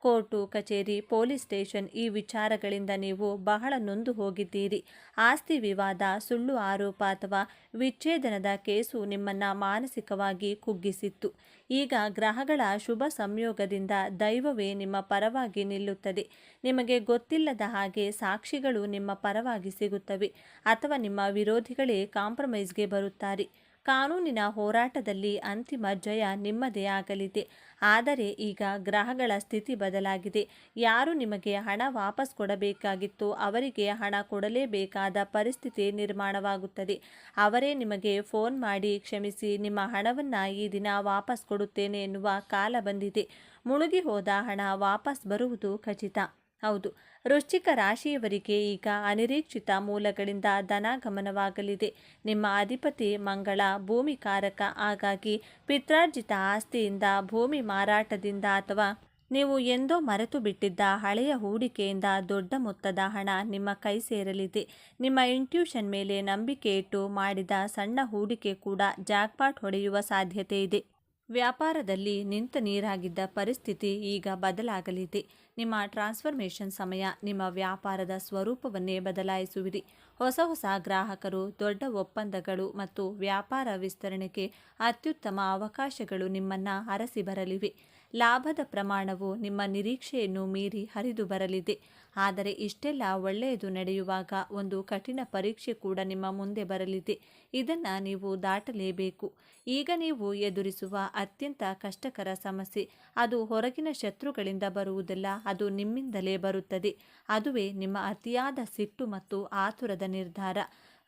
ಕೋರ್ಟು ಕಚೇರಿ, ಪೊಲೀಸ್ ಸ್ಟೇಷನ್ ಈ ವಿಚಾರಗಳಿಂದ ನೀವು ಬಹಳ ನೊಂದು ಹೋಗಿದ್ದೀರಿ. ಆಸ್ತಿ ವಿವಾದ, ಸುಳ್ಳು ಆರೋಪ ಅಥವಾ ವಿಚ್ಛೇದನದ ಕೇಸು ನಿಮ್ಮನ್ನು ಮಾನಸಿಕವಾಗಿ ಕುಗ್ಗಿಸಿತ್ತು. ಈಗ ಗ್ರಹಗಳ ಶುಭ ಸಂಯೋಗದಿಂದ ದೈವವೇ ನಿಮ್ಮ ಪರವಾಗಿ ನಿಲ್ಲುತ್ತದೆ. ನಿಮಗೆ ಗೊತ್ತಿಲ್ಲದ ಹಾಗೆ ಸಾಕ್ಷಿಗಳು ನಿಮ್ಮ ಪರವಾಗಿ ಸಿಗುತ್ತವೆ, ಅಥವಾ ನಿಮ್ಮ ವಿರೋಧಿಗಳೇ ಕಾಂಪ್ರಮೈಸ್ಗೆ ಬರುತ್ತಾರೆ. ಕಾನೂನಿನ ಹೋರಾಟದಲ್ಲಿ ಅಂತಿಮ ಜಯ ನಿಮ್ಮದೇ ಆಗಲಿದೆ. ಆದರೆ ಈಗ ಗ್ರಹಗಳ ಸ್ಥಿತಿ ಬದಲಾಗಿದೆ. ಯಾರು ನಿಮಗೆ ಹಣ ವಾಪಸ್ ಕೊಡಬೇಕಾಗಿತ್ತೋ ಅವರಿಗೆ ಹಣ ಕೊಡಲೇಬೇಕಾದ ಪರಿಸ್ಥಿತಿ ನಿರ್ಮಾಣವಾಗುತ್ತದೆ. ಅವರೇ ನಿಮಗೆ ಫೋನ್ ಮಾಡಿ ಕ್ಷಮಿಸಿ, ನಿಮ್ಮ ಹಣವನ್ನು ಈ ದಿನ ವಾಪಸ್ ಕೊಡುತ್ತೇನೆ ಎನ್ನುವ ಕಾಲ ಬಂದಿದೆ. ಮುಳುಗಿ ಹೋದ ಹಣ ವಾಪಸ್ ಬರುವುದು ಖಚಿತ. ಹೌದು, ವೃಶ್ಚಿಕ ರಾಶಿಯವರಿಗೆ ಈಗ ಅನಿರೀಕ್ಷಿತ ಮೂಲಗಳಿಂದ ಧನಾಗಮನವಾಗಲಿದೆ. ನಿಮ್ಮ ಅಧಿಪತಿ ಮಂಗಳ ಭೂಮಿಕಾರಕ, ಹಾಗಾಗಿ ಪಿತ್ರಾರ್ಜಿತ ಆಸ್ತಿಯಿಂದ, ಭೂಮಿ ಮಾರಾಟದಿಂದ ಅಥವಾ ನೀವು ಎಂದೋ ಮರೆತು ಬಿಟ್ಟಿದ್ದ ಹಳೆಯ ಹೂಡಿಕೆಯಿಂದ ದೊಡ್ಡ ಮೊತ್ತದ ಹಣ ನಿಮ್ಮ ಕೈ ಸೇರಲಿದೆ. ನಿಮ್ಮ ಇಂಟ್ಯೂಷನ್ ಮೇಲೆ ನಂಬಿಕೆ ಇಟ್ಟು ಮಾಡಿದ ಸಣ್ಣ ಹೂಡಿಕೆ ಕೂಡ ಜಾಕ್ಪಾಟ್ ಹೊಡೆಯುವ ಸಾಧ್ಯತೆ ಇದೆ. ವ್ಯಾಪಾರದಲ್ಲಿ ನಿಂತ ನೀರಾಗಿದ್ದ ಪರಿಸ್ಥಿತಿ ಈಗ ಬದಲಾಗಲಿದೆ. ನಿಮ್ಮ ಟ್ರಾನ್ಸ್ಫರ್ಮೇಷನ್ ಸಮಯ. ನಿಮ್ಮ ವ್ಯಾಪಾರದ ಸ್ವರೂಪವನ್ನೇ ಬದಲಾಯಿಸುವಿರಿ. ಹೊಸ ಹೊಸ ಗ್ರಾಹಕರು, ದೊಡ್ಡ ಒಪ್ಪಂದಗಳು ಮತ್ತು ವ್ಯಾಪಾರ ವಿಸ್ತರಣೆಗೆ ಅತ್ಯುತ್ತಮ ಅವಕಾಶಗಳು ನಿಮ್ಮನ್ನು ಅರಸಿ ಬರಲಿವೆ. ಲಾಭದ ಪ್ರಮಾಣವು ನಿಮ್ಮ ನಿರೀಕ್ಷೆಯನ್ನು ಮೀರಿ ಹರಿದು ಬರಲಿದೆ. ಆದರೆ ಇಷ್ಟೆಲ್ಲ ಒಳ್ಳೆಯದು ನಡೆಯುವಾಗ ಒಂದು ಕಠಿಣ ಪರೀಕ್ಷೆ ಕೂಡ ನಿಮ್ಮ ಮುಂದೆ ಬರಲಿದೆ. ಇದನ್ನು ನೀವು ದಾಟಲೇಬೇಕು. ಈಗ ನೀವು ಎದುರಿಸುವ ಅತ್ಯಂತ ಕಷ್ಟಕರ ಸಮಸ್ಯೆ ಅದು ಹೊರಗಿನ ಶತ್ರುಗಳಿಂದ ಬರುವುದಲ್ಲ, ಅದು ನಿಮ್ಮಿಂದಲೇ ಬರುತ್ತದೆ. ಅದುವೇ ನಿಮ್ಮ ಅತಿಯಾದ ಸಿಟ್ಟು ಮತ್ತು ಆತುರದ ನಿರ್ಧಾರ.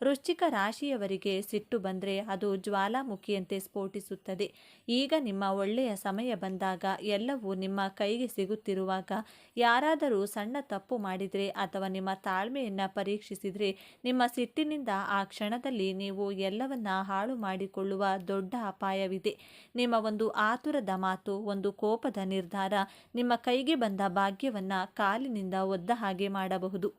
ವೃಶ್ಚಿಕ ರಾಶಿಯವರಿಗೆ ಸಿಟ್ಟು ಬಂದರೆ ಅದು ಜ್ವಾಲಾಮುಖಿಯಂತೆ ಸ್ಫೋಟಿಸುತ್ತದೆ. ಈಗ ನಿಮ್ಮ ಒಳ್ಳೆಯ ಸಮಯ ಬಂದಾಗ, ಎಲ್ಲವೂ ನಿಮ್ಮ ಕೈಗೆ ಸಿಗುತ್ತಿರುವಾಗ, ಯಾರಾದರೂ ಸಣ್ಣ ತಪ್ಪು ಮಾಡಿದರೆ ಅಥವಾ ನಿಮ್ಮ ತಾಳ್ಮೆಯನ್ನು ಪರೀಕ್ಷಿಸಿದರೆ, ನಿಮ್ಮ ಸಿಟ್ಟಿನಿಂದ ಆ ಕ್ಷಣದಲ್ಲಿ ನೀವು ಎಲ್ಲವನ್ನ ಹಾಳು ಮಾಡಿಕೊಳ್ಳುವ ದೊಡ್ಡ ಅಪಾಯವಿದೆ. ನಿಮ್ಮ ಒಂದು ಆತುರದ ಮಾತು, ಒಂದು ಕೋಪದ ನಿರ್ಧಾರ ನಿಮ್ಮ ಕೈಗೆ ಬಂದ ಭಾಗ್ಯವನ್ನು ಕಾಲಿನಿಂದ ಒದ್ದ ಹಾಗೆ ಮಾಡಬಹುದು.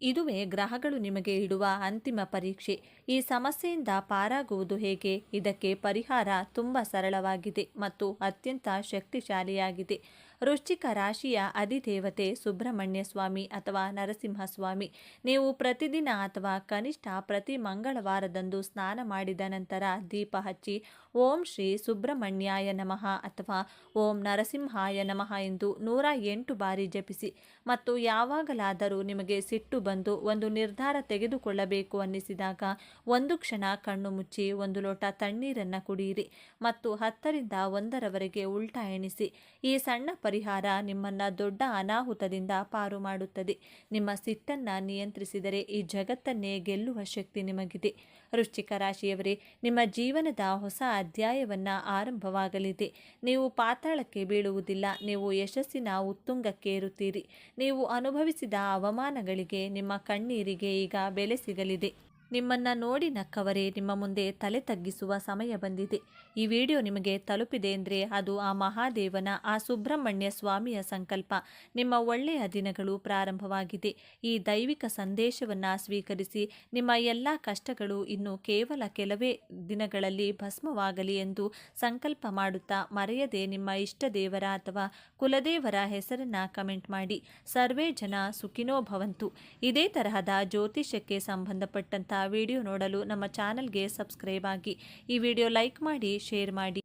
ಇದುವೇ ಗ್ರಹಗಳು ನಿಮಗೆ ಇಡುವ ಅಂತಿಮ ಪರೀಕ್ಷೆ. ಈ ಸಮಸ್ಯೆಯಿಂದ ಪಾರಾಗುವುದು ಹೇಗೆ? ಇದಕ್ಕೆ ಪರಿಹಾರ ತುಂಬ ಸರಳವಾಗಿದೆ ಮತ್ತು ಅತ್ಯಂತ ಶಕ್ತಿಶಾಲಿಯಾಗಿದೆ. ವೃಶ್ಚಿಕ ರಾಶಿಯ ಅಧಿದೇವತೆ ಸುಬ್ರಹ್ಮಣ್ಯ ಸ್ವಾಮಿ ಅಥವಾ ನರಸಿಂಹಸ್ವಾಮಿ. ನೀವು ಪ್ರತಿದಿನ ಅಥವಾ ಕನಿಷ್ಠ ಪ್ರತಿ ಮಂಗಳವಾರದಂದು ಸ್ನಾನ ಮಾಡಿದ ನಂತರ ದೀಪ ಹಚ್ಚಿ ಓಂ ಶ್ರೀ ಸುಬ್ರಹ್ಮಣ್ಯಾಯ ನಮಃ ಅಥವಾ ಓಂ ನರಸಿಂಹಾಯ ನಮಃ ಎಂದು 108 ಬಾರಿ ಜಪಿಸಿ. ಮತ್ತು ಯಾವಾಗಲಾದರೂ ನಿಮಗೆ ಸಿಟ್ಟು ಬಂದು ಒಂದು ನಿರ್ಧಾರ ತೆಗೆದುಕೊಳ್ಳಬೇಕು ಅನ್ನಿಸಿದಾಗ ಒಂದು ಕ್ಷಣ ಕಣ್ಣು ಮುಚ್ಚಿ 1 ಲೋಟ ತಣ್ಣೀರನ್ನು ಕುಡಿಯಿರಿ ಮತ್ತು 10ರಿಂದ 1ರವರೆಗೆ ಉಲ್ಟಾ ಎಣಿಸಿ. ಈ ಸಣ್ಣ ಪರಿಹಾರ ನಿಮ್ಮನ್ನು ದೊಡ್ಡ ಅನಾಹುತದಿಂದ ಪಾರು ಮಾಡುತ್ತದೆ. ನಿಮ್ಮ ಸಿಟ್ಟನ್ನು ನಿಯಂತ್ರಿಸಿದರೆ ಈ ಜಗತ್ತನ್ನೇ ಗೆಲ್ಲುವ ಶಕ್ತಿ ನಿಮಗಿದೆ. ವೃಶ್ಚಿಕ ರಾಶಿಯವರೇ, ನಿಮ್ಮ ಜೀವನದ ಹೊಸ ಅಧ್ಯಾಯವನ್ನು ಆರಂಭವಾಗಲಿದೆ. ನೀವು ಪಾತಾಳಕ್ಕೆ ಬೀಳುವುದಿಲ್ಲ, ನೀವು ಯಶಸ್ಸಿನ ಉತ್ತುಂಗಕ್ಕೆ ಏರುತ್ತೀರಿ. ನೀವು ಅನುಭವಿಸಿದ ಅವಮಾನಗಳಿಗೆ, ನಿಮ್ಮ ಕಣ್ಣೀರಿಗೆ ಈಗ ಬೆಲೆ ಸಿಗಲಿದೆ. ನಿಮ್ಮನ್ನು ನೋಡಿ ನಕ್ಕವರೇ ನಿಮ್ಮ ಮುಂದೆ ತಲೆ ತಗ್ಗಿಸುವ ಸಮಯ ಬಂದಿದೆ. ಈ ವಿಡಿಯೋ ನಿಮಗೆ ತಲುಪಿದೆ ಅಂದರೆ ಅದು ಆ ಮಹಾದೇವನ, ಆ ಸುಬ್ರಹ್ಮಣ್ಯ ಸ್ವಾಮಿಯ ಸಂಕಲ್ಪ. ನಿಮ್ಮ ಒಳ್ಳೆಯ ದಿನಗಳು ಪ್ರಾರಂಭವಾಗಿದೆ. ಈ ದೈವಿಕ ಸಂದೇಶವನ್ನು ಸ್ವೀಕರಿಸಿ. ನಿಮ್ಮ ಎಲ್ಲ ಕಷ್ಟಗಳು ಇನ್ನು ಕೇವಲ ಕೆಲವೇ ದಿನಗಳಲ್ಲಿ ಭಸ್ಮವಾಗಲಿ ಎಂದು ಸಂಕಲ್ಪ ಮಾಡುತ್ತಾ ಮರೆಯದೆ ನಿಮ್ಮ ಇಷ್ಟ ದೇವರ ಅಥವಾ ಕುಲದೇವರ ಹೆಸರನ್ನು ಕಮೆಂಟ್ ಮಾಡಿ. ಸರ್ವೇ ಜನ ಸುಖಿನೋ ಭವಂತು. ಇದೇ ತರಹದ ಜ್ಯೋತಿಷ್ಯಕ್ಕೆ ಸಂಬಂಧಪಟ್ಟಂಥ ವಿಡಿಯೋ ನೋಡಲು ನಮ್ಮ ಚಾನಲ್ಗೆ ಸಬ್ಸ್ಕ್ರೈಬ್ ಆಗಿ. ಈ ವಿಡಿಯೋ ಲೈಕ್ ಮಾಡಿ, ಶೇರ್ ಮಾಡಿ.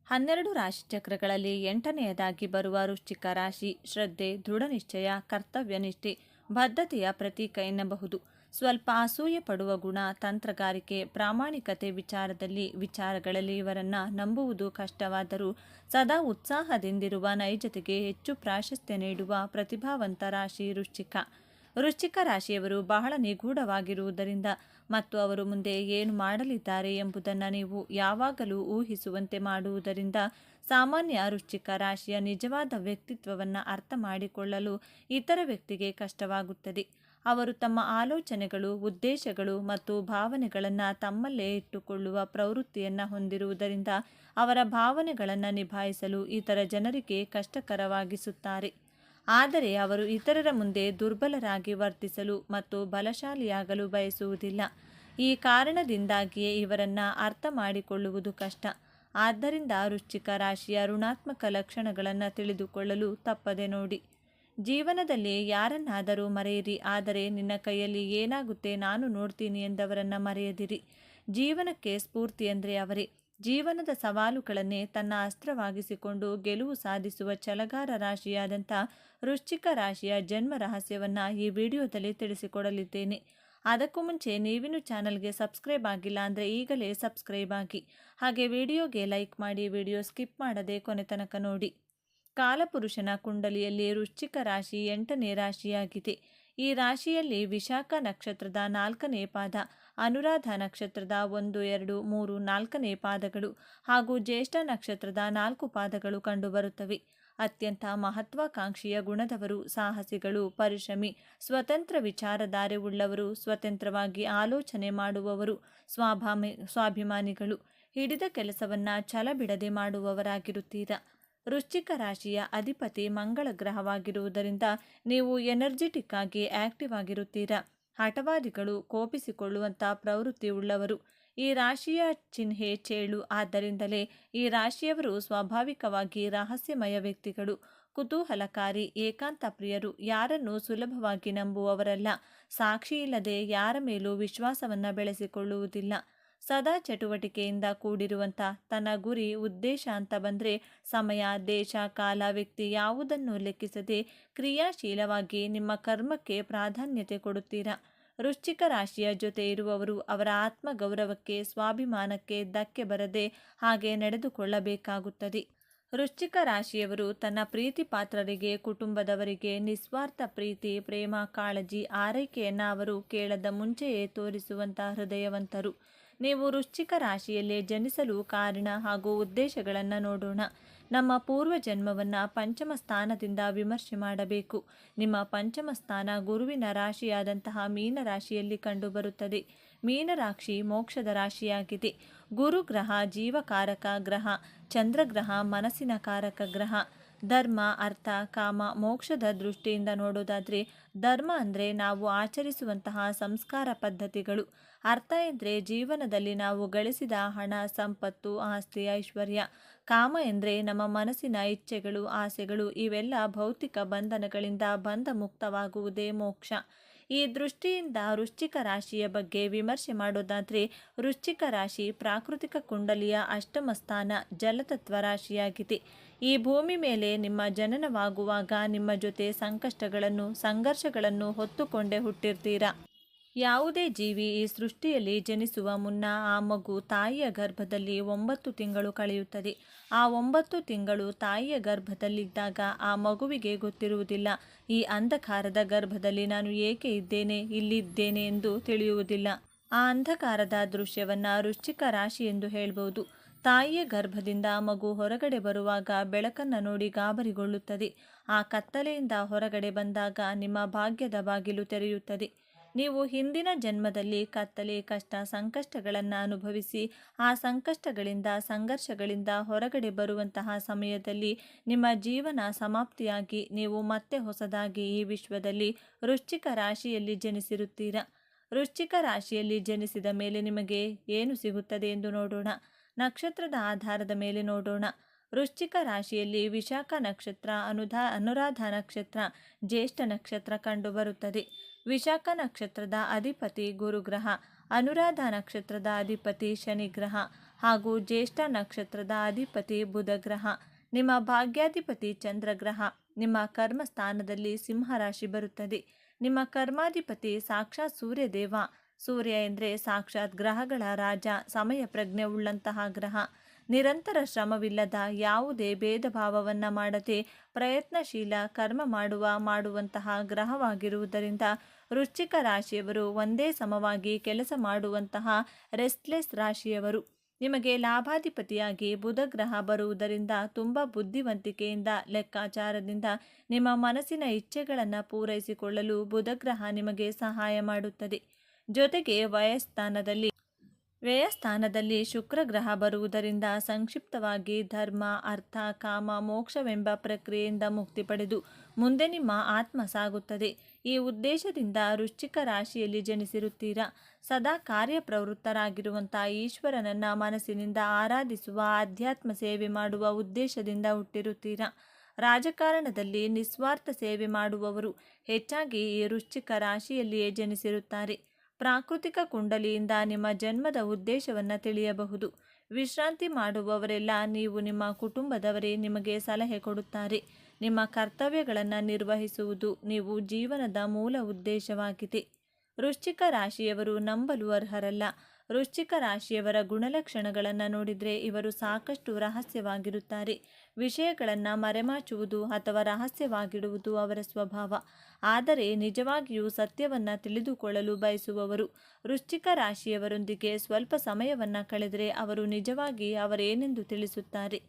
12 ರಾಶಿ ಚಕ್ರಗಳಲ್ಲಿ 8ನೆಯದಾಗಿ ಬರುವ ವೃಶ್ಚಿಕ ರಾಶಿ ಶ್ರದ್ಧೆ, ದೃಢನಿಶ್ಚಯ, ಕರ್ತವ್ಯನಿಷ್ಠೆ, ಬದ್ಧತೆಯ ಪ್ರತೀಕ ಎನ್ನಬಹುದು. ಸ್ವಲ್ಪ ಅಸೂಯೆ ಪಡುವ ಗುಣ, ತಂತ್ರಗಾರಿಕೆ, ಪ್ರಾಮಾಣಿಕತೆ ವಿಚಾರಗಳಲ್ಲಿ ಇವರನ್ನು ನಂಬುವುದು ಕಷ್ಟವಾದರೂ ಸದಾ ಉತ್ಸಾಹದಿಂದಿರುವ, ನೈಜತೆಗೆ ಹೆಚ್ಚು ಪ್ರಾಶಸ್ತ್ಯ ನೀಡುವ ಪ್ರತಿಭಾವಂತ ರಾಶಿ ವೃಶ್ಚಿಕ. ವೃಶ್ಚಿಕ ರಾಶಿಯವರು ಬಹಳ ನಿಗೂಢವಾಗಿರುವುದರಿಂದ ಮತ್ತು ಅವರು ಮುಂದೆ ಏನು ಮಾಡಲಿದ್ದಾರೆ ಎಂಬುದನ್ನು ನೀವು ಯಾವಾಗಲೂ ಊಹಿಸುವಂತೆ ಮಾಡುವುದರಿಂದ ಸಾಮಾನ್ಯ ವೃಶ್ಚಿಕ ರಾಶಿಯ ನಿಜವಾದ ವ್ಯಕ್ತಿತ್ವವನ್ನು ಅರ್ಥ ಮಾಡಿಕೊಳ್ಳಲು ಇತರ ವ್ಯಕ್ತಿಗೆ ಕಷ್ಟವಾಗುತ್ತದೆ. ಅವರು ತಮ್ಮ ಆಲೋಚನೆಗಳು, ಉದ್ದೇಶಗಳು ಮತ್ತು ಭಾವನೆಗಳನ್ನು ತಮ್ಮಲ್ಲೇ ಇಟ್ಟುಕೊಳ್ಳುವ ಪ್ರವೃತ್ತಿಯನ್ನು ಹೊಂದಿರುವುದರಿಂದ ಅವರ ಭಾವನೆಗಳನ್ನು ನಿಭಾಯಿಸಲು ಇತರ ಜನರಿಗೆ ಕಷ್ಟಕರವಾಗಿಸುತ್ತಾರೆ. ಆದರೆ ಅವರು ಇತರರ ಮುಂದೆ ದುರ್ಬಲರಾಗಿ ವರ್ತಿಸಲು ಮತ್ತು ಬಲಶಾಲಿಯಾಗಲು ಬಯಸುವುದಿಲ್ಲ. ಈ ಕಾರಣದಿಂದಾಗಿಯೇ ಇವರನ್ನು ಅರ್ಥ ಮಾಡಿಕೊಳ್ಳುವುದು ಕಷ್ಟ. ಆದ್ದರಿಂದ ವೃಶ್ಚಿಕ ರಾಶಿಯ ಋಣಾತ್ಮಕ ಲಕ್ಷಣಗಳನ್ನು ತಿಳಿದುಕೊಳ್ಳಲು ತಪ್ಪದೆ ನೋಡಿ. ಜೀವನದಲ್ಲಿ ಯಾರನ್ನಾದರೂ ಮರೆಯಿರಿ, ಆದರೆ ನಿನ್ನ ಕೈಯಲ್ಲಿ ಏನಾಗುತ್ತೆ ನಾನು ನೋಡ್ತೀನಿ ಎಂದವರನ್ನು ಮರೆಯದಿರಿ. ಜೀವನಕ್ಕೆ ಸ್ಫೂರ್ತಿ ಅಂದರೆ ಅವರೇ. ಜೀವನದ ಸವಾಲುಗಳನ್ನೇ ತನ್ನ ಅಸ್ತ್ರವಾಗಿಸಿಕೊಂಡು ಗೆಲುವು ಸಾಧಿಸುವ ಛಲಗಾರ ರಾಶಿಯಾದಂಥ ವೃಶ್ಚಿಕ ರಾಶಿಯ ಜನ್ಮ ರಹಸ್ಯವನ್ನು ಈ ವಿಡಿಯೋದಲ್ಲಿ ತಿಳಿಸಿಕೊಡಲಿದ್ದೇನೆ. ಅದಕ್ಕೂ ಮುಂಚೆ ನೀವಿನ್ನೂ ಚಾನಲ್ಗೆ ಸಬ್ಸ್ಕ್ರೈಬ್ ಆಗಿಲ್ಲ ಅಂದರೆ ಈಗಲೇ ಸಬ್ಸ್ಕ್ರೈಬ್ ಆಗಿ. ಹಾಗೆ ವಿಡಿಯೋಗೆ ಲೈಕ್ ಮಾಡಿ, ವಿಡಿಯೋ ಸ್ಕಿಪ್ ಮಾಡದೆ ಕೊನೆ ತನಕ ನೋಡಿ. ಕಾಲಪುರುಷನ ಕುಂಡಲಿಯಲ್ಲಿ ವೃಶ್ಚಿಕ ರಾಶಿ 8ನೇ ರಾಶಿಯಾಗಿದೆ. ಈ ರಾಶಿಯಲ್ಲಿ ವಿಶಾಖ ನಕ್ಷತ್ರದ 4ನೇ ಪಾದ, ಅನುರಾಧ ನಕ್ಷತ್ರದ 1, 2, 3, 4ನೇ ಪಾದಗಳು ಹಾಗೂ ಜ್ಯೇಷ್ಠ ನಕ್ಷತ್ರದ 4 ಪಾದಗಳು ಕಂಡುಬರುತ್ತವೆ. ಅತ್ಯಂತ ಮಹತ್ವಾಕಾಂಕ್ಷೆಯ ಗುಣದವರು, ಸಾಹಸಿಗಳು, ಪರಿಶ್ರಮಿ, ಸ್ವತಂತ್ರ ವಿಚಾರಧಾರೆ ಉಳ್ಳವರು, ಸ್ವತಂತ್ರವಾಗಿ ಆಲೋಚನೆ ಮಾಡುವವರು, ಸ್ವಾಭಿಮಾನಿಗಳು, ಹಿಡಿದ ಕೆಲಸವನ್ನ ಛಲ ಬಿಡದೆ ಮಾಡುವವರಾಗಿರುತ್ತೀರಾ. ವೃಶ್ಚಿಕ ರಾಶಿಯ ಅಧಿಪತಿ ಮಂಗಳ ಗ್ರಹವಾಗಿರುವುದರಿಂದ ನೀವು ಎನರ್ಜೆಟಿಕ್ ಆಗಿ ಆಕ್ಟಿವ್ ಆಗಿರುತ್ತೀರಾ. ಹಠವಾದಿಗಳು, ಕೋಪಿಸಿಕೊಳ್ಳುವಂಥ ಪ್ರವೃತ್ತಿ ಉಳ್ಳವರು. ಈ ರಾಶಿಯ ಚಿಹ್ನೆ ಚೇಳು. ಆದ್ದರಿಂದಲೇ ಈ ರಾಶಿಯವರು ಸ್ವಾಭಾವಿಕವಾಗಿ ರಹಸ್ಯಮಯ ವ್ಯಕ್ತಿಗಳು, ಕುತೂಹಲಕಾರಿ, ಏಕಾಂತ ಪ್ರಿಯರು, ಯಾರನ್ನು ಸುಲಭವಾಗಿ ನಂಬುವವರಲ್ಲ, ಸಾಕ್ಷಿಯಿಲ್ಲದೆ ಯಾರ ಮೇಲೂ ವಿಶ್ವಾಸವನ್ನು ಬೆಳೆಸಿಕೊಳ್ಳುವುದಿಲ್ಲ. ಸದಾ ಚಟುವಟಿಕೆಯಿಂದ ಕೂಡಿರುವಂಥ, ತನ್ನ ಗುರಿ ಉದ್ದೇಶ ಅಂತ ಬಂದರೆ ಸಮಯ, ದೇಶ, ಕಾಲ, ವ್ಯಕ್ತಿ ಯಾವುದನ್ನು ಲೆಕ್ಕಿಸದೆ ಕ್ರಿಯಾಶೀಲವಾಗಿ ನಿಮ್ಮ ಕರ್ಮಕ್ಕೆ ಪ್ರಾಧಾನ್ಯತೆ ಕೊಡುತ್ತೀರಾ. ವೃಶ್ಚಿಕ ರಾಶಿಯ ಜೊತೆ ಇರುವವರು ಅವರ ಆತ್ಮಗೌರವಕ್ಕೆ, ಸ್ವಾಭಿಮಾನಕ್ಕೆ ಧಕ್ಕೆ ಬರದೆ ಹಾಗೆ ನಡೆದುಕೊಳ್ಳಬೇಕಾಗುತ್ತದೆ. ವೃಶ್ಚಿಕ ರಾಶಿಯವರು ತನ್ನ ಪ್ರೀತಿ ಪಾತ್ರರಿಗೆ, ಕುಟುಂಬದವರಿಗೆ ನಿಸ್ವಾರ್ಥ ಪ್ರೀತಿ, ಪ್ರೇಮ, ಕಾಳಜಿ, ಆರೈಕೆಯನ್ನು ಅವರು ಕೇಳದ ಮುಂಚೆಯೇ ತೋರಿಸುವಂಥ ಹೃದಯವಂತರು. ನೀವು ವೃಶ್ಚಿಕ ರಾಶಿಯಲ್ಲೇ ಜನಿಸಲು ಕಾರಣ ಹಾಗೂ ಉದ್ದೇಶಗಳನ್ನು ನೋಡೋಣ. ನಮ್ಮ ಪೂರ್ವ ಜನ್ಮವನ್ನು ಪಂಚಮ ಸ್ಥಾನದಿಂದ ವಿಮರ್ಶೆ ಮಾಡಬೇಕು. ನಿಮ್ಮ ಪಂಚಮ ಸ್ಥಾನ ಗುರುವಿನ ರಾಶಿಯಾದಂತಹ ಮೀನ ರಾಶಿಯಲ್ಲಿ ಕಂಡುಬರುತ್ತದೆ. ಮೀನರಾಶಿ ಮೋಕ್ಷದ ರಾಶಿಯಾಗಿದೆ. ಗುರು ಗ್ರಹ ಜೀವಕಾರಕ ಗ್ರಹ, ಚಂದ್ರಗ್ರಹ ಮನಸ್ಸಿನ ಕಾರಕ ಗ್ರಹ. ಧರ್ಮ, ಅರ್ಥ, ಕಾಮ, ಮೋಕ್ಷದ ದೃಷ್ಟಿಯಿಂದ ನೋಡೋದಾದರೆ ಧರ್ಮ ಅಂದರೆ ನಾವು ಆಚರಿಸುವಂತಹ ಸಂಸ್ಕಾರ ಪದ್ಧತಿಗಳು. ಅರ್ಥ ಎಂದರೆ ಜೀವನದಲ್ಲಿ ನಾವು ಗಳಿಸಿದ ಹಣ, ಸಂಪತ್ತು, ಆಸ್ತಿ, ಐಶ್ವರ್ಯ. ಕಾಮ ಎಂದರೆ ನಮ್ಮ ಮನಸ್ಸಿನ ಇಚ್ಛೆಗಳು, ಆಸೆಗಳು. ಇವೆಲ್ಲ ಭೌತಿಕ ಬಂಧನಗಳಿಂದ ಬಂಧ ಮುಕ್ತವಾಗುವುದೇ ಮೋಕ್ಷ. ಈ ದೃಷ್ಟಿಯಿಂದ ವೃಶ್ಚಿಕ ರಾಶಿಯ ಬಗ್ಗೆ ವಿಮರ್ಶೆ ಮಾಡೋದಾದರೆ ವೃಶ್ಚಿಕ ರಾಶಿ ಪ್ರಾಕೃತಿಕ ಕುಂಡಲಿಯ ಅಷ್ಟಮ ಸ್ಥಾನ, ಜಲತತ್ವ ರಾಶಿಯಾಗಿದೆ. ಈ ಭೂಮಿ ಮೇಲೆ ನಿಮ್ಮ ಜನನವಾಗುವಾಗ ನಿಮ್ಮ ಜೊತೆ ಸಂಕಷ್ಟಗಳನ್ನು, ಸಂಘರ್ಷಗಳನ್ನು ಹೊತ್ತುಕೊಂಡೇ ಹುಟ್ಟಿರ್ತೀರಾ. ಯಾವುದೇ ಜೀವಿ ಈ ಸೃಷ್ಟಿಯಲ್ಲಿ ಜನಿಸುವ ಮುನ್ನ ಆ ಮಗು ತಾಯಿಯ ಗರ್ಭದಲ್ಲಿ 9 ತಿಂಗಳು ಕಳೆಯುತ್ತದೆ. ಆ 9 ತಿಂಗಳು ತಾಯಿಯ ಗರ್ಭದಲ್ಲಿದ್ದಾಗ ಆ ಮಗುವಿಗೆ ಗೊತ್ತಿರುವುದಿಲ್ಲ. ಈ ಅಂಧಕಾರದ ಗರ್ಭದಲ್ಲಿ ನಾನು ಏಕೆ ಇದ್ದೇನೆ, ಇಲ್ಲಿದ್ದೇನೆ ಎಂದು ತಿಳಿಯುವುದಿಲ್ಲ. ಆ ಅಂಧಕಾರದ ದೃಶ್ಯವನ್ನು ವೃಶ್ಚಿಕ ರಾಶಿ ಎಂದು ಹೇಳ್ಬೋದು. ತಾಯಿಯ ಗರ್ಭದಿಂದ ಮಗು ಹೊರಗಡೆ ಬರುವಾಗ ಬೆಳಕನ್ನು ನೋಡಿ ಗಾಬರಿಗೊಳ್ಳುತ್ತದೆ. ಆ ಕತ್ತಲೆಯಿಂದ ಹೊರಗಡೆ ಬಂದಾಗ ನಿಮ್ಮ ಭಾಗ್ಯದ ಬಾಗಿಲು ತೆರೆಯುತ್ತದೆ. ನೀವು ಹಿಂದಿನ ಜನ್ಮದಲ್ಲಿ ಕತ್ತಲೆ, ಕಷ್ಟ, ಸಂಕಷ್ಟಗಳನ್ನು ಅನುಭವಿಸಿ ಆ ಸಂಕಷ್ಟಗಳಿಂದ, ಸಂಘರ್ಷಗಳಿಂದ ಹೊರಗಡೆ ಬರುವಂತಹ ಸಮಯದಲ್ಲಿ ನಿಮ್ಮ ಜೀವನ ಸಮಾಪ್ತಿಯಾಗಿ ನೀವು ಮತ್ತೆ ಹೊಸದಾಗಿ ಈ ವಿಶ್ವದಲ್ಲಿ ವೃಶ್ಚಿಕ ರಾಶಿಯಲ್ಲಿ ಜನಿಸಿರುತ್ತೀರಾ. ವೃಶ್ಚಿಕ ರಾಶಿಯಲ್ಲಿ ಜನಿಸಿದ ಮೇಲೆ ನಿಮಗೆ ಏನು ಸಿಗುತ್ತದೆ ಎಂದು ನೋಡೋಣ. ನಕ್ಷತ್ರದ ಆಧಾರದ ಮೇಲೆ ನೋಡೋಣ. ವೃಶ್ಚಿಕ ರಾಶಿಯಲ್ಲಿ ವಿಶಾಖ ನಕ್ಷತ್ರ, ಅನುರಾಧ ನಕ್ಷತ್ರ, ಜ್ಯೇಷ್ಠ ನಕ್ಷತ್ರ ಕಂಡುಬರುತ್ತದೆ. ವಿಶಾಖ ನಕ್ಷತ್ರದ ಅಧಿಪತಿ ಗುರುಗ್ರಹ, ಅನುರಾಧ ನಕ್ಷತ್ರದ ಅಧಿಪತಿ ಶನಿಗ್ರಹ ಹಾಗೂ ಜ್ಯೇಷ್ಠ ನಕ್ಷತ್ರದ ಅಧಿಪತಿ ಬುಧಗ್ರಹ. ನಿಮ್ಮ ಭಾಗ್ಯಾಧಿಪತಿ ಚಂದ್ರಗ್ರಹ. ನಿಮ್ಮ ಕರ್ಮ ಸ್ಥಾನದಲ್ಲಿ ಸಿಂಹರಾಶಿ ಬರುತ್ತದೆ. ನಿಮ್ಮ ಕರ್ಮಾಧಿಪತಿ ಸಾಕ್ಷಾತ್ ಸೂರ್ಯದೇವ. ಸೂರ್ಯ ಎಂದರೆ ಸಾಕ್ಷಾತ್ ಗ್ರಹಗಳ ರಾಜ, ಸಮಯ ಪ್ರಜ್ಞೆ ಉಳ್ಳಂತಹ ಗ್ರಹ. ನಿರಂತರ ಶ್ರಮವಿಲ್ಲದ, ಯಾವುದೇ ಭೇದ ಭಾವವನ್ನು ಮಾಡದೆ ಪ್ರಯತ್ನಶೀಲ, ಕರ್ಮ ಮಾಡುವಂತಹ ಗ್ರಹವಾಗಿರುವುದರಿಂದ ವೃಶ್ಚಿಕ ರಾಶಿಯವರು ಒಂದೇ ಸಮವಾಗಿ ಕೆಲಸ ಮಾಡುವಂತಹ ರೆಸ್ಟ್ಲೆಸ್ ರಾಶಿಯವರು. ನಿಮಗೆ ಲಾಭಾಧಿಪತಿಯಾಗಿ ಬುಧ ಗ್ರಹ ಬರುವುದರಿಂದ ತುಂಬ ಬುದ್ಧಿವಂತಿಕೆಯಿಂದ, ಲೆಕ್ಕಾಚಾರದಿಂದ ನಿಮ್ಮ ಮನಸ್ಸಿನ ಇಚ್ಛೆಗಳನ್ನು ಪೂರೈಸಿಕೊಳ್ಳಲು ಬುಧಗ್ರಹ ನಿಮಗೆ ಸಹಾಯ ಮಾಡುತ್ತದೆ. ಜೊತೆಗೆ ವ್ಯಯಸ್ಥಾನದಲ್ಲಿ ಶುಕ್ರ ಗ್ರಹ ಬರುವುದರಿಂದ ಸಂಕ್ಷಿಪ್ತವಾಗಿ ಧರ್ಮ, ಅರ್ಥ, ಕಾಮ, ಮೋಕ್ಷವೆಂಬ ಪ್ರಕ್ರಿಯೆಯಿಂದ ಮುಕ್ತಿ ಪಡೆದು ಮುಂದೆ ನಿಮ್ಮ ಆತ್ಮ ಸಾಗುತ್ತದೆ. ಈ ಉದ್ದೇಶದಿಂದ ವೃಶ್ಚಿಕ ರಾಶಿಯಲ್ಲಿ ಜನಿಸಿರುತ್ತೀರಾ. ಸದಾ ಕಾರ್ಯಪ್ರವೃತ್ತರಾಗಿರುವಂಥ ಈಶ್ವರನನ್ನ ಮನಸ್ಸಿನಿಂದ ಆರಾಧಿಸುವ, ಆಧ್ಯಾತ್ಮ ಸೇವೆ ಮಾಡುವ ಉದ್ದೇಶದಿಂದ ಹುಟ್ಟಿರುತ್ತೀರಾ. ರಾಜಕಾರಣದಲ್ಲಿ ನಿಸ್ವಾರ್ಥ ಸೇವೆ ಮಾಡುವವರು ಹೆಚ್ಚಾಗಿ ಈ ವೃಶ್ಚಿಕ ರಾಶಿಯಲ್ಲಿಯೇ ಜನಿಸಿರುತ್ತಾರೆ. ಪ್ರಾಕೃತಿಕ ಕುಂಡಲಿಯಿಂದ ನಿಮ್ಮ ಜನ್ಮದ ಉದ್ದೇಶವನ್ನು ತಿಳಿಯಬಹುದು. ವಿಶ್ರಾಂತಿ ಮಾಡುವವರೆಲ್ಲ ನೀವು, ನಿಮ್ಮ ಕುಟುಂಬದವರೇ ನಿಮಗೆ ಸಲಹೆ ಕೊಡುತ್ತಾರೆ. ನಿಮ್ಮ ಕರ್ತವ್ಯಗಳನ್ನು ನಿರ್ವಹಿಸುವುದು ನೀವು ಜೀವನದ ಮೂಲ ಉದ್ದೇಶವಾಗಿದೆ. ವೃಶ್ಚಿಕ ರಾಶಿಯವರು ನಂಬಲು ಅರ್ಹರಲ್ಲ. ವೃಶ್ಚಿಕ ರಾಶಿಯವರ ಗುಣಲಕ್ಷಣಗಳನ್ನು ನೋಡಿದರೆ ಇವರು ಸಾಕಷ್ಟು ರಹಸ್ಯವಾಗಿರುತ್ತಾರೆ. ವಿಷಯಗಳನ್ನು ಮರೆಮಾಚುವುದು ಅಥವಾ ರಹಸ್ಯವಾಗಿಡುವುದು ಅವರ ಸ್ವಭಾವ. ಆದರೆ ನಿಜವಾಗಿಯೂ ಸತ್ಯವನ್ನು ತಿಳಿದುಕೊಳ್ಳಲು ಬಯಸುವವರು. ವೃಶ್ಚಿಕ ರಾಶಿಯವರೊಂದಿಗೆ ಸ್ವಲ್ಪ ಸಮಯವನ್ನು ಕಳೆದರೆ ಅವರು ನಿಜವಾಗಿ ಅವರೇನೆಂದು ತಿಳಿಸುತ್ತಾರೆ.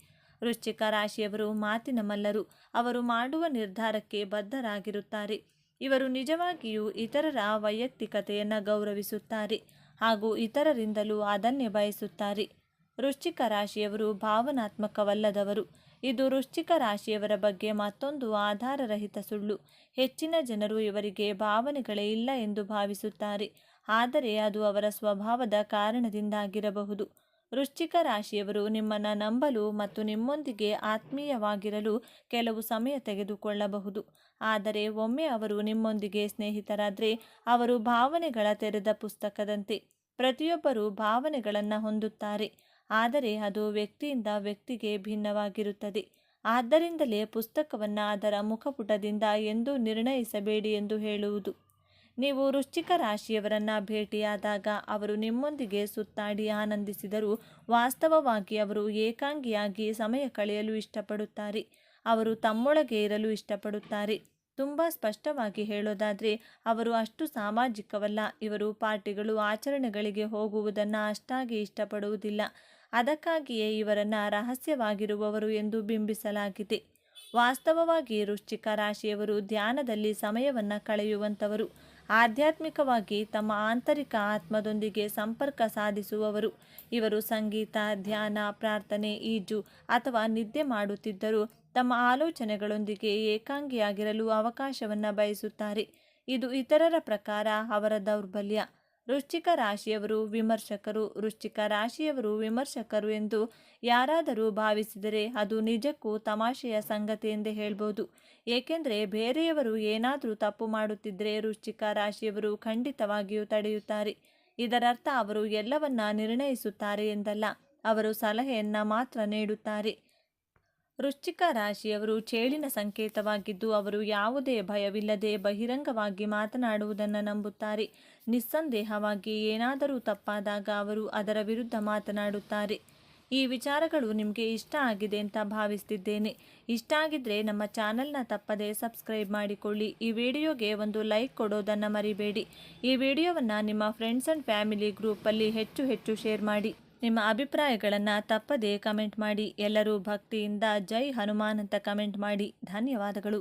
ವೃಶ್ಚಿಕ ರಾಶಿಯವರು ಮಾತಿನ ಮಲ್ಲರು. ಅವರು ಮಾಡುವ ನಿರ್ಧಾರಕ್ಕೆ ಬದ್ಧರಾಗಿರುತ್ತಾರೆ. ಇವರು ನಿಜವಾಗಿಯೂ ಇತರರ ವೈಯಕ್ತಿಕತೆಯನ್ನು ಗೌರವಿಸುತ್ತಾರೆ ಹಾಗೂ ಇತರರಿಂದಲೂ ಅದನ್ನೇ ಬಯಸುತ್ತಾರೆ. ವೃಶ್ಚಿಕ ರಾಶಿಯವರು ಭಾವನಾತ್ಮಕವಲ್ಲದವರು. ಇದು ವೃಶ್ಚಿಕ ರಾಶಿಯವರ ಬಗ್ಗೆ ಮತ್ತೊಂದು ಆಧಾರರಹಿತ ಸುಳ್ಳು. ಹೆಚ್ಚಿನ ಜನರು ಇವರಿಗೆ ಭಾವನೆಗಳೇ ಇಲ್ಲ ಎಂದು ಭಾವಿಸುತ್ತಾರೆ, ಆದರೆ ಅದು ಅವರ ಸ್ವಭಾವದ ಕಾರಣದಿಂದಾಗಿರಬಹುದು. ವೃಶ್ಚಿಕ ರಾಶಿಯವರು ನಿಮ್ಮನ್ನು ನಂಬಲು ಮತ್ತು ನಿಮ್ಮೊಂದಿಗೆ ಆತ್ಮೀಯವಾಗಿರಲು ಕೆಲವು ಸಮಯ ತೆಗೆದುಕೊಳ್ಳಬಹುದು. ಆದರೆ ಒಮ್ಮೆ ಅವರು ನಿಮ್ಮೊಂದಿಗೆ ಸ್ನೇಹಿತರಾದರೆ ಅವರು ಭಾವನೆಗಳ ತೆರೆದ ಪುಸ್ತಕದಂತೆ. ಪ್ರತಿಯೊಬ್ಬರೂ ಭಾವನೆಗಳನ್ನು ಹೊಂದುತ್ತಾರೆ, ಆದರೆ ಅದು ವ್ಯಕ್ತಿಯಿಂದ ವ್ಯಕ್ತಿಗೆ ಭಿನ್ನವಾಗಿರುತ್ತದೆ. ಆದ್ದರಿಂದಲೇ ಪುಸ್ತಕವನ್ನು ಅದರ ಮುಖಪುಟದಿಂದ ಎಂದೂ ನಿರ್ಣಯಿಸಬೇಡಿ ಎಂದು ಹೇಳುವುದು. ನೀವು ವೃಶ್ಚಿಕ ರಾಶಿಯವರನ್ನು ಭೇಟಿಯಾದಾಗ ಅವರು ನಿಮ್ಮೊಂದಿಗೆ ಸುತ್ತಾಡಿ ಆನಂದಿಸಿದರೂ ವಾಸ್ತವವಾಗಿ ಅವರು ಏಕಾಂಗಿಯಾಗಿ ಸಮಯ ಕಳೆಯಲು ಇಷ್ಟಪಡುತ್ತಾರೆ. ಅವರು ತಮ್ಮೊಳಗೆ ಇರಲು ಇಷ್ಟಪಡುತ್ತಾರೆ. ತುಂಬ ಸ್ಪಷ್ಟವಾಗಿ ಹೇಳೋದಾದರೆ ಅವರು ಅಷ್ಟು ಸಾಮಾಜಿಕವಲ್ಲ. ಇವರು ಪಾರ್ಟಿಗಳು, ಆಚರಣೆಗಳಿಗೆ ಹೋಗುವುದನ್ನು ಅಷ್ಟಾಗಿ ಇಷ್ಟಪಡುವುದಿಲ್ಲ. ಅದಕ್ಕಾಗಿಯೇ ಇವರನ್ನು ರಹಸ್ಯವಾಗಿರುವವರು ಎಂದು ಬಿಂಬಿಸಲಾಗಿದೆ. ವಾಸ್ತವವಾಗಿ ವೃಶ್ಚಿಕ ರಾಶಿಯವರು ಧ್ಯಾನದಲ್ಲಿ ಸಮಯವನ್ನು ಕಳೆಯುವಂಥವರು. ಆಧ್ಯಾತ್ಮಿಕವಾಗಿ ತಮ್ಮ ಆಂತರಿಕ ಆತ್ಮದೊಂದಿಗೆ ಸಂಪರ್ಕ ಸಾಧಿಸುವವರು. ಇವರು ಸಂಗೀತ, ಧ್ಯಾನ, ಪ್ರಾರ್ಥನೆ, ಈಜು ಅಥವಾ ನಿದ್ದೆ ಮಾಡುತ್ತಿದ್ದರೂ ತಮ್ಮ ಆಲೋಚನೆಗಳೊಂದಿಗೆ ಏಕಾಂಗಿಯಾಗಿರಲು ಅವಕಾಶವನ್ನು ಬಯಸುತ್ತಾರೆ. ಇದು ಇತರರ ಪ್ರಕಾರ ಅವರ ದೌರ್ಬಲ್ಯ. ವೃಶ್ಚಿಕ ರಾಶಿಯವರು ವಿಮರ್ಶಕರು. ವೃಶ್ಚಿಕ ರಾಶಿಯವರು ವಿಮರ್ಶಕರು ಎಂದು ಯಾರಾದರೂ ಭಾವಿಸಿದರೆ ಅದು ನಿಜಕ್ಕೂ ತಮಾಷೆಯ ಸಂಗತಿ ಎಂದೇ ಹೇಳ್ಬೋದು. ಏಕೆಂದರೆ ಬೇರೆಯವರು ಏನಾದರೂ ತಪ್ಪು ಮಾಡುತ್ತಿದ್ದರೆ ವೃಶ್ಚಿಕ ರಾಶಿಯವರು ಖಂಡಿತವಾಗಿಯೂ ತಡೆಯುತ್ತಾರೆ. ಇದರರ್ಥ ಅವರು ಎಲ್ಲವನ್ನ ನಿರ್ಣಯಿಸುತ್ತಾರೆ ಎಂದಲ್ಲ, ಅವರು ಸಲಹೆಯನ್ನು ಮಾತ್ರ ನೀಡುತ್ತಾರೆ. ವೃಶ್ಚಿಕ ರಾಶಿಯವರು ಚೇಳಿನ ಸಂಕೇತವಾಗಿದ್ದು ಅವರು ಯಾವುದೇ ಭಯವಿಲ್ಲದೆ ಬಹಿರಂಗವಾಗಿ ಮಾತನಾಡುವುದನ್ನು ನಂಬುತ್ತಾರೆ. ನಿಸ್ಸಂದೇಹವಾಗಿ ಏನಾದರೂ ತಪ್ಪಾದಾಗ ಅವರು ಅದರ ವಿರುದ್ಧ ಮಾತನಾಡುತ್ತಾರೆ. ಈ ವಿಚಾರಗಳು ನಿಮಗೆ ಇಷ್ಟ ಆಗಿದೆ ಅಂತ ಭಾವಿಸ್ತಿದ್ದೇನೆ. ಇಷ್ಟ ಆಗಿದ್ರೆ ನಮ್ಮ ಚಾನಲ್ನ ತಪ್ಪದೆ ಸಬ್ಸ್ಕ್ರೈಬ್ ಮಾಡಿಕೊಳ್ಳಿ. ಈ ವಿಡಿಯೋಗೆ ಒಂದು ಲೈಕ್ ಕೊಡೋದನ್ನು ಮರಿಬೇಡಿ. ಈ ವಿಡಿಯೋವನ್ನು ನಿಮ್ಮ ಫ್ರೆಂಡ್ಸ್ ಆ್ಯಂಡ್ ಫ್ಯಾಮಿಲಿ ಗ್ರೂಪಲ್ಲಿ ಹೆಚ್ಚು ಶೇರ್ ಮಾಡಿ. ನಿಮ್ಮ ಅಭಿಪ್ರಾಯಗಳನ್ನು ತಪ್ಪದೇ ಕಮೆಂಟ್ ಮಾಡಿ. ಎಲ್ಲರೂ ಭಕ್ತಿಯಿಂದ ಜೈ ಹನುಮಾನ್ ಅಂತ ಕಮೆಂಟ್ ಮಾಡಿ. ಧನ್ಯವಾದಗಳು.